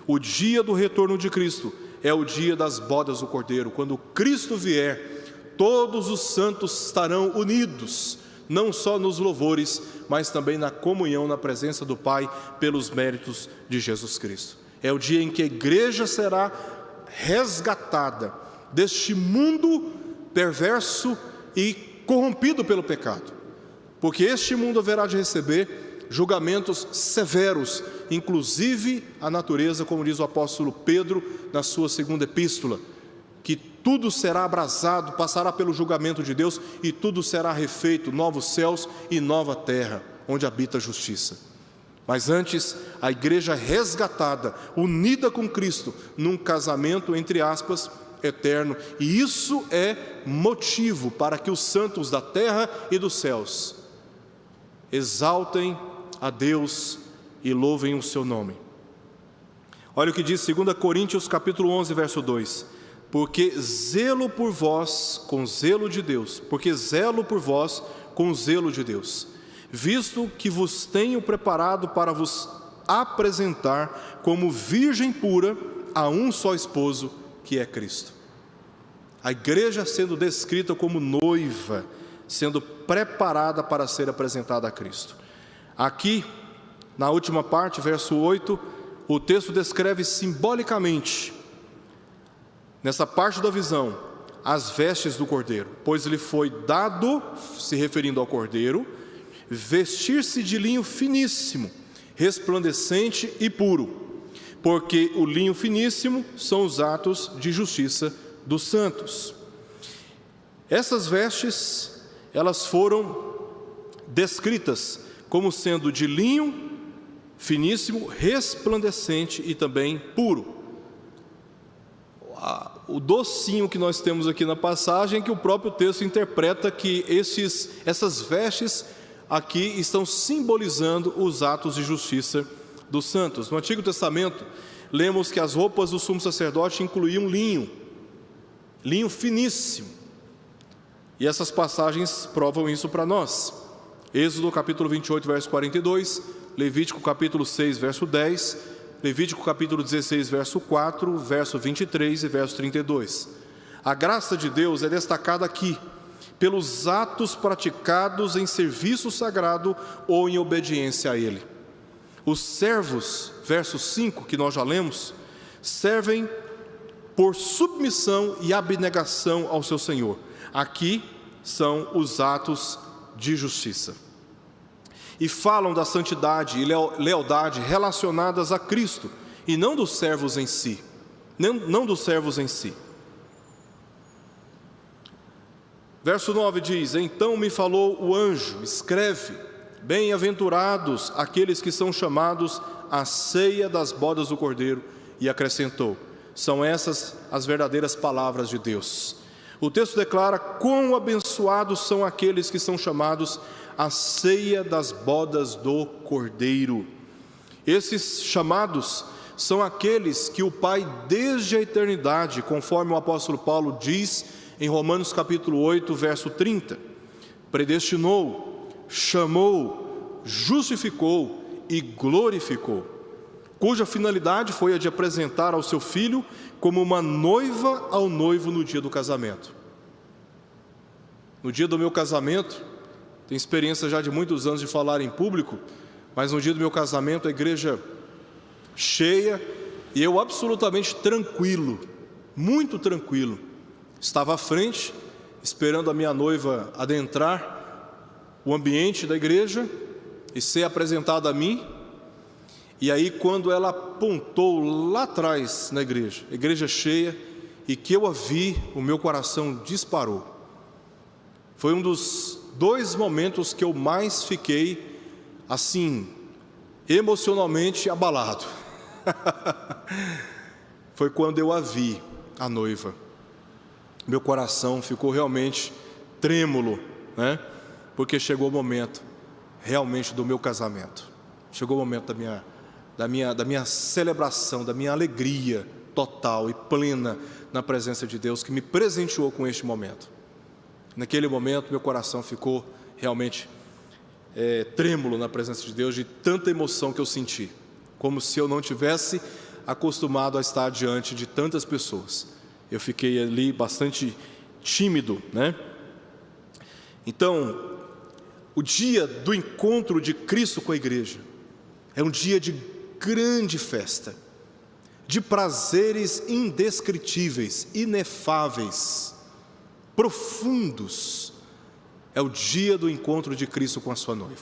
O dia do retorno de Cristo é o dia das bodas do Cordeiro. Quando Cristo vier, todos os santos estarão unidos, não só nos louvores, mas também na comunhão, na presença do Pai, pelos méritos de Jesus Cristo. É o dia em que a igreja será resgatada deste mundo perverso e corrompido pelo pecado, porque este mundo haverá de receber julgamentos severos, inclusive a natureza, como diz o apóstolo Pedro na sua segunda epístola, que tudo será abrasado, passará pelo julgamento de Deus e tudo será refeito, novos céus e nova terra, onde habita a justiça. Mas antes, a igreja resgatada, unida com Cristo, num casamento, entre aspas, eterno. E isso é motivo para que os santos da terra e dos céus exaltem a Deus e louvem o seu nome. Olha o que diz 2 Coríntios capítulo 11, verso 2. Porque zelo por vós com zelo de Deus, visto que vos tenho preparado para vos apresentar como virgem pura a um só esposo, que é Cristo. A igreja sendo descrita como noiva, sendo preparada para ser apresentada a Cristo. Aqui, na última parte, verso 8, o texto descreve simbolicamente, nessa parte da visão, as vestes do Cordeiro, pois lhe foi dado, se referindo ao Cordeiro, vestir-se de linho finíssimo, resplandecente e puro, porque o linho finíssimo são os atos de justiça dos santos. Essas vestes, elas foram descritas como sendo de linho finíssimo, resplandecente e também puro. O docinho que nós temos aqui na passagem é que o próprio texto interpreta que essas vestes aqui estão simbolizando os atos de justiça dos santos. No Antigo Testamento, lemos que as roupas do sumo sacerdote incluíam linho finíssimo. E essas passagens provam isso para nós. Êxodo capítulo 28, verso 42, Levítico capítulo 6, verso 10, Levítico capítulo 16, verso 4, verso 23 e verso 32. A graça de Deus é destacada aqui pelos atos praticados em serviço sagrado ou em obediência a Ele. Os servos, verso 5, que nós já lemos, servem por submissão e abnegação ao seu Senhor. Aqui são os atos de justiça. E falam da santidade e lealdade relacionadas a Cristo, e não dos servos em si. Não dos servos em si. Verso 9 diz: então me falou o anjo, escreve, bem-aventurados aqueles que são chamados à ceia das bodas do Cordeiro, e acrescentou: são essas as verdadeiras palavras de Deus. O texto declara quão abençoados são aqueles que são chamados à ceia das bodas do Cordeiro. Esses chamados são aqueles que o Pai, desde a eternidade, conforme o apóstolo Paulo diz em Romanos capítulo 8, verso 30, predestinou, chamou, justificou e glorificou, cuja finalidade foi a de apresentar ao seu filho como uma noiva ao noivo no dia do casamento. No dia do meu casamento, tenho experiência já de muitos anos de falar em público, mas no dia do meu casamento a igreja cheia e eu absolutamente tranquilo, muito tranquilo, estava à frente, esperando a minha noiva adentrar o ambiente da igreja e ser apresentada a mim. E aí, quando ela apontou lá atrás na igreja, a igreja cheia, e que eu a vi, o meu coração disparou. Foi um dos 2 momentos que eu mais fiquei, assim, emocionalmente abalado. Foi quando eu a vi, a noiva. Meu coração ficou realmente trêmulo, né? Porque chegou o momento, realmente, do meu casamento. Chegou o momento da minha celebração, da minha alegria total e plena na presença de Deus, que me presenteou com este momento. Naquele momento, meu coração ficou realmente trêmulo na presença de Deus, de tanta emoção que eu senti, como se eu não tivesse acostumado a estar diante de tantas pessoas. Eu fiquei ali bastante tímido, né? Então, o dia do encontro de Cristo com a igreja é um dia de grande festa, de prazeres indescritíveis, inefáveis, profundos. É o dia do encontro de Cristo com a sua noiva.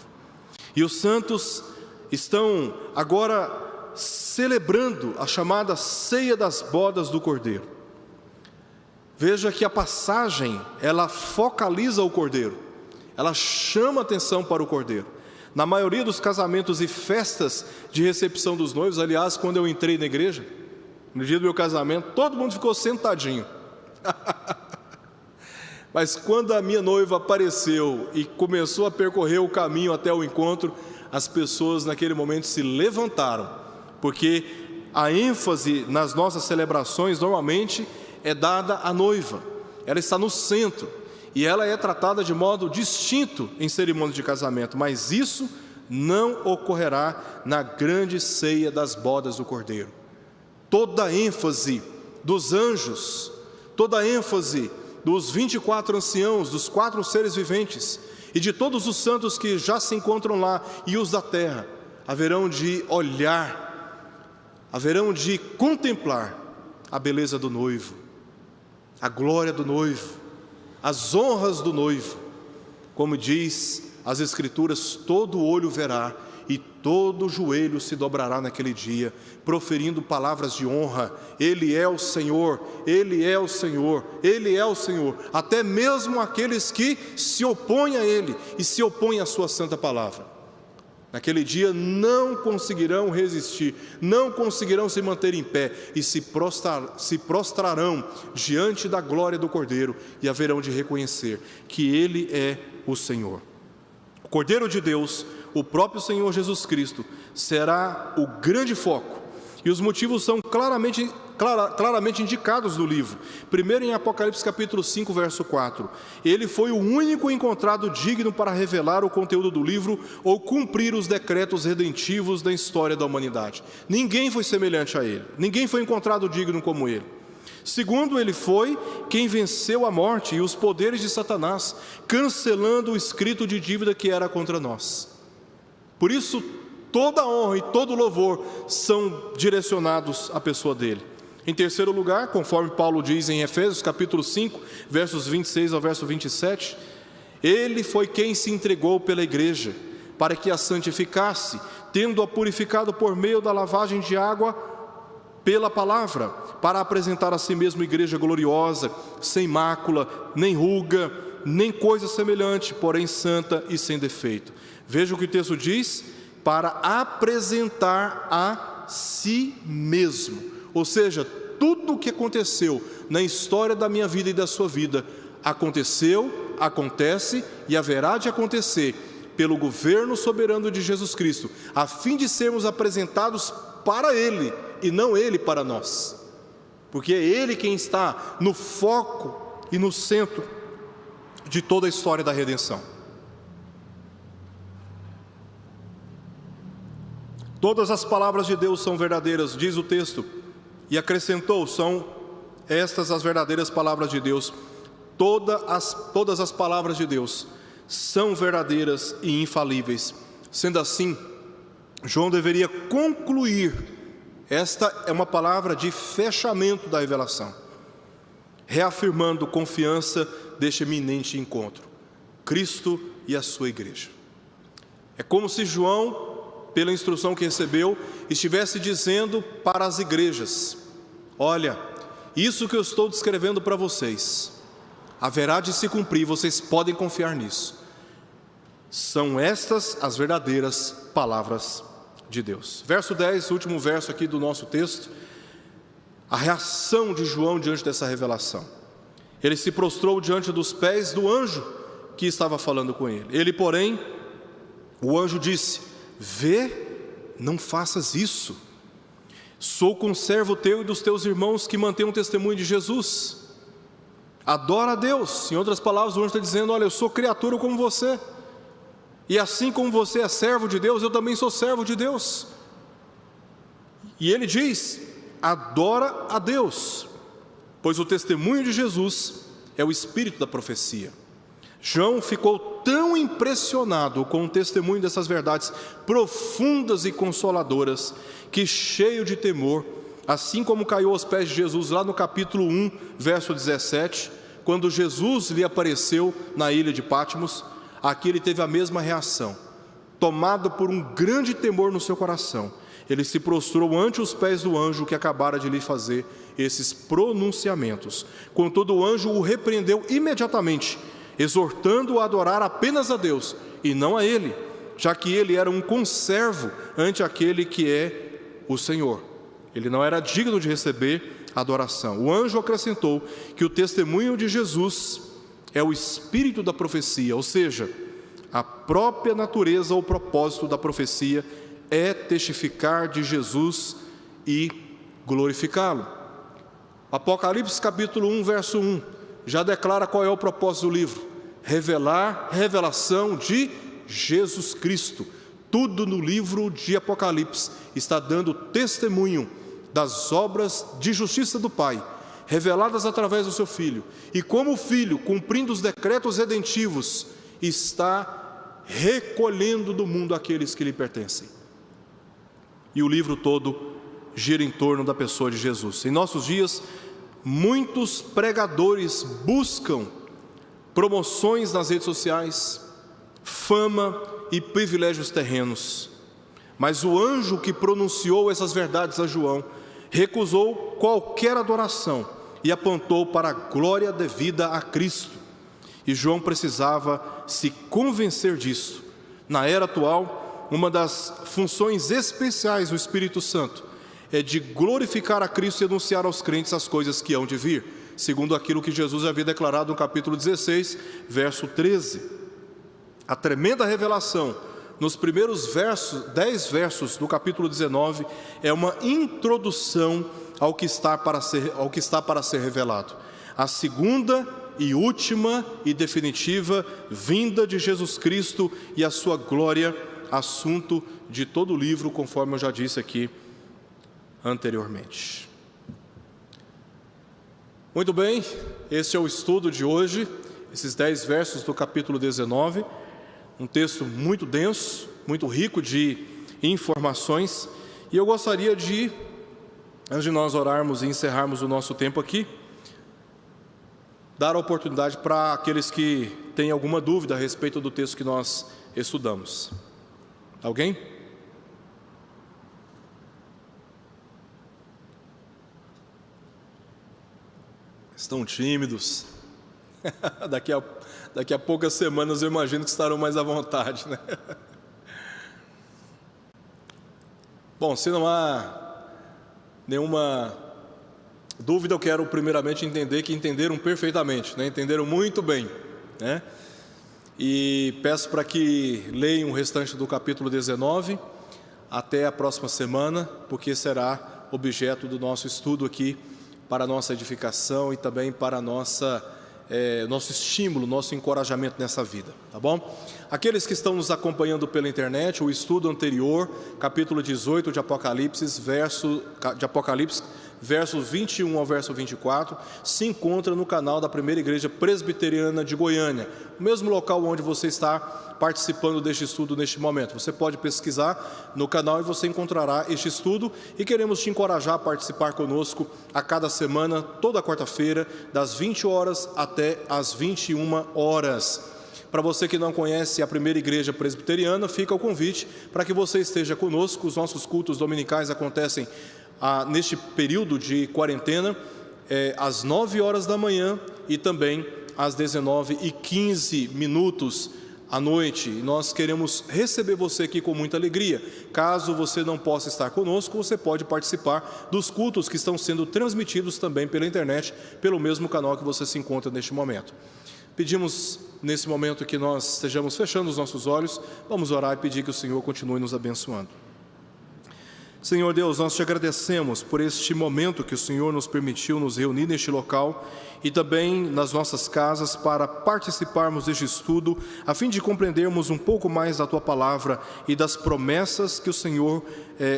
E os santos estão agora celebrando a chamada ceia das bodas do Cordeiro. Veja que a passagem, ela focaliza o cordeiro, ela chama atenção para o cordeiro. Na maioria dos casamentos e festas de recepção dos noivos, aliás, quando eu entrei na igreja, no dia do meu casamento, todo mundo ficou sentadinho. Mas quando a minha noiva apareceu e começou a percorrer o caminho até o encontro, as pessoas naquele momento se levantaram, porque a ênfase nas nossas celebrações normalmente é dada à noiva. Ela está no centro e ela é tratada de modo distinto em cerimônias de casamento, mas isso não ocorrerá na grande ceia das bodas do Cordeiro. Toda a ênfase dos anjos, toda a ênfase dos 24 anciãos, dos 4 seres viventes e de todos os santos que já se encontram lá e os da terra, haverão de olhar, haverão de contemplar a beleza do noivo, a glória do noivo, as honras do noivo. Como diz as Escrituras, todo olho verá e todo joelho se dobrará naquele dia, proferindo palavras de honra. Ele é o Senhor, Ele é o Senhor, Ele é o Senhor. Até mesmo aqueles que se opõem a Ele e se opõem à sua santa palavra, naquele dia não conseguirão resistir, não conseguirão se manter em pé e se prostrarão diante da glória do Cordeiro e haverão de reconhecer que Ele é o Senhor. O Cordeiro de Deus, o próprio Senhor Jesus Cristo, será o grande foco, e os motivos são claramente indicados no livro. Primeiro, em Apocalipse capítulo 5, verso 4, ele foi o único encontrado digno para revelar o conteúdo do livro ou cumprir os decretos redentivos da história da humanidade. Ninguém foi semelhante a ele, ninguém foi encontrado digno como ele. Segundo, ele foi quem venceu a morte e os poderes de Satanás, cancelando o escrito de dívida que era contra nós. Por isso, toda a honra e todo o louvor são direcionados à pessoa dele. Em terceiro lugar, conforme Paulo diz em Efésios capítulo 5, versos 26 ao verso 27, ele foi quem se entregou pela igreja, para que a santificasse, tendo-a purificado por meio da lavagem de água pela palavra, para apresentar a si mesmo igreja gloriosa, sem mácula, nem ruga, nem coisa semelhante, porém santa e sem defeito. Veja o que o texto diz: para apresentar a si mesmo. Ou seja, tudo o que aconteceu na história da minha vida e da sua vida, aconteceu, acontece e haverá de acontecer pelo governo soberano de Jesus Cristo, a fim de sermos apresentados para Ele e não Ele para nós, porque é Ele quem está no foco e no centro de toda a história da redenção. Todas as palavras de Deus são verdadeiras, diz o texto, e acrescentou: são estas as verdadeiras palavras de Deus. Todas as palavras de Deus são verdadeiras e infalíveis. Sendo assim, João deveria concluir. Esta é uma palavra de fechamento da revelação, reafirmando confiança deste eminente encontro, Cristo e a sua igreja. É como se João, pela instrução que recebeu, estivesse dizendo para as igrejas: olha, isso que eu estou descrevendo para vocês haverá de se cumprir, vocês podem confiar nisso. São estas as verdadeiras palavras de Deus. Verso 10, último verso aqui do nosso texto, a reação de João diante dessa revelação. Ele se prostrou diante dos pés do anjo que estava falando com ele. Ele, porém, o anjo disse: vê, não faças isso. Sou conservo teu e dos teus irmãos que mantêm o testemunho de Jesus. Adora a Deus. Em outras palavras, o anjo está dizendo: olha, eu sou criatura como você, e assim como você é servo de Deus, eu também sou servo de Deus. E ele diz: adora a Deus, pois o testemunho de Jesus é o espírito da profecia. João ficou tão impressionado com o testemunho dessas verdades profundas e consoladoras, que, cheio de temor, assim como caiu aos pés de Jesus lá no capítulo 1, verso 17, quando Jesus lhe apareceu na ilha de Patmos, aqui ele teve a mesma reação, tomado por um grande temor no seu coração, Ele se prostrou ante os pés do anjo que acabara de lhe fazer esses pronunciamentos. Contudo, o anjo o repreendeu imediatamente, exortando-o a adorar apenas a Deus e não a ele, já que ele era um conservo ante aquele que é o Senhor. Ele não era digno de receber adoração. O anjo acrescentou que o testemunho de Jesus é o espírito da profecia, ou seja, a própria natureza ou propósito da profecia é testificar de Jesus e glorificá-lo. Apocalipse capítulo 1, verso 1, já declara qual é o propósito do livro: revelação de Jesus Cristo. Tudo no livro de Apocalipse está dando testemunho das obras de justiça do Pai, reveladas através do seu Filho. E como o Filho, cumprindo os decretos redentivos, está recolhendo do mundo aqueles que lhe pertencem. E o livro todo gira em torno da pessoa de Jesus. Em nossos dias, muitos pregadores buscam promoções nas redes sociais, fama e privilégios terrenos. Mas o anjo que pronunciou essas verdades a João recusou qualquer adoração e apontou para a glória devida a Cristo. E João precisava se convencer disso. Na era atual, uma das funções especiais do Espírito Santo é de glorificar a Cristo e anunciar aos crentes as coisas que hão de vir, segundo aquilo que Jesus havia declarado no capítulo 16, verso 13. A tremenda revelação nos primeiros 10 versos do capítulo 19 é uma introdução ao que está para ser revelado. A segunda e última e definitiva vinda de Jesus Cristo e a sua glória, assunto de todo o livro, conforme eu já disse aqui anteriormente. Muito bem, esse é o estudo de hoje, esses 10 versos do capítulo 19, um texto muito denso, muito rico de informações, e eu gostaria de, antes de nós orarmos e encerrarmos o nosso tempo aqui, dar a oportunidade para aqueles que têm alguma dúvida a respeito do texto que nós estudamos. Alguém? Estão tímidos. Daqui a poucas semanas eu imagino que estarão mais à vontade, né? Bom, se não há nenhuma dúvida, eu quero primeiramente entender que entenderam perfeitamente, né? Entenderam muito bem, né? E peço para que leiam o restante do capítulo 19 até a próxima semana, porque será objeto do nosso estudo aqui para a nossa edificação e também para a nosso estímulo, nosso encorajamento nessa vida, tá bom? Aqueles que estão nos acompanhando pela internet, o estudo anterior, capítulo 18 de Apocalipse, versos 21 ao verso 24, se encontra no canal da Primeira Igreja Presbiteriana de Goiânia, o mesmo local onde você está participando deste estudo neste momento. Você pode pesquisar no canal e você encontrará este estudo, e queremos te encorajar a participar conosco a cada semana, toda quarta-feira, das 20 horas até as 21 horas. Para você que não conhece a Primeira Igreja Presbiteriana, fica o convite para que você esteja conosco. Os nossos cultos dominicais acontecem neste período de quarentena, às 9 horas da manhã e também às 19h15 à noite. E nós queremos receber você aqui com muita alegria. Caso você não possa estar conosco, você pode participar dos cultos que estão sendo transmitidos também pela internet, pelo mesmo canal que você se encontra neste momento. Pedimos nesse momento que nós estejamos fechando os nossos olhos, vamos orar e pedir que o Senhor continue nos abençoando. Senhor Deus, nós te agradecemos por este momento que o Senhor nos permitiu nos reunir neste local e também nas nossas casas para participarmos deste estudo, a fim de compreendermos um pouco mais da Tua Palavra e das promessas que o Senhor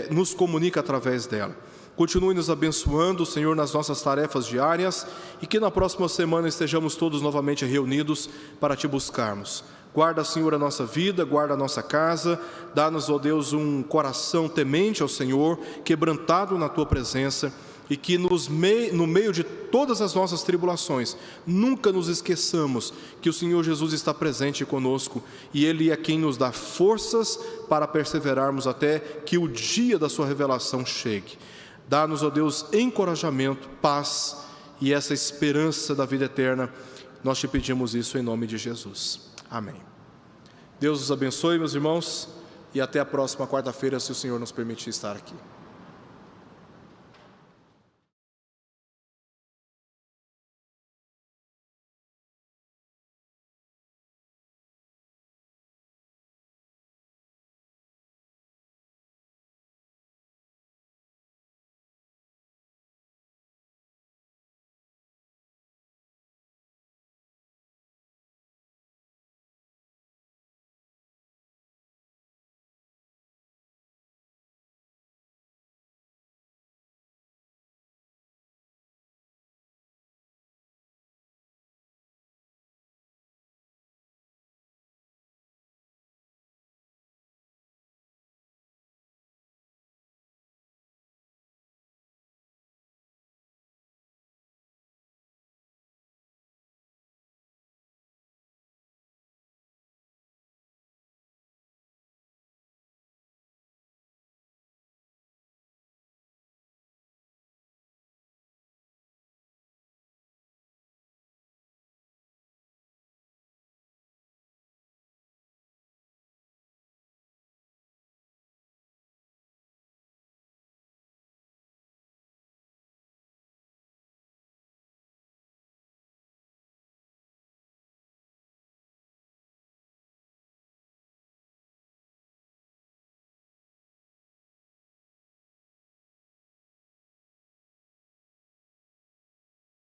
nos comunica através dela. Continue nos abençoando, Senhor, nas nossas tarefas diárias, e que na próxima semana estejamos todos novamente reunidos para Te buscarmos. Guarda, Senhor, a nossa vida, guarda a nossa casa, dá-nos, ó Deus, um coração temente ao Senhor, quebrantado na Tua presença, e que no meio de todas as nossas tribulações, nunca nos esqueçamos que o Senhor Jesus está presente conosco e Ele é quem nos dá forças para perseverarmos até que o dia da sua revelação chegue. Dá-nos, ó Deus, encorajamento, paz e essa esperança da vida eterna. Nós te pedimos isso em nome de Jesus. Amém. Deus os abençoe, meus irmãos, e até a próxima quarta-feira, se o Senhor nos permitir estar aqui.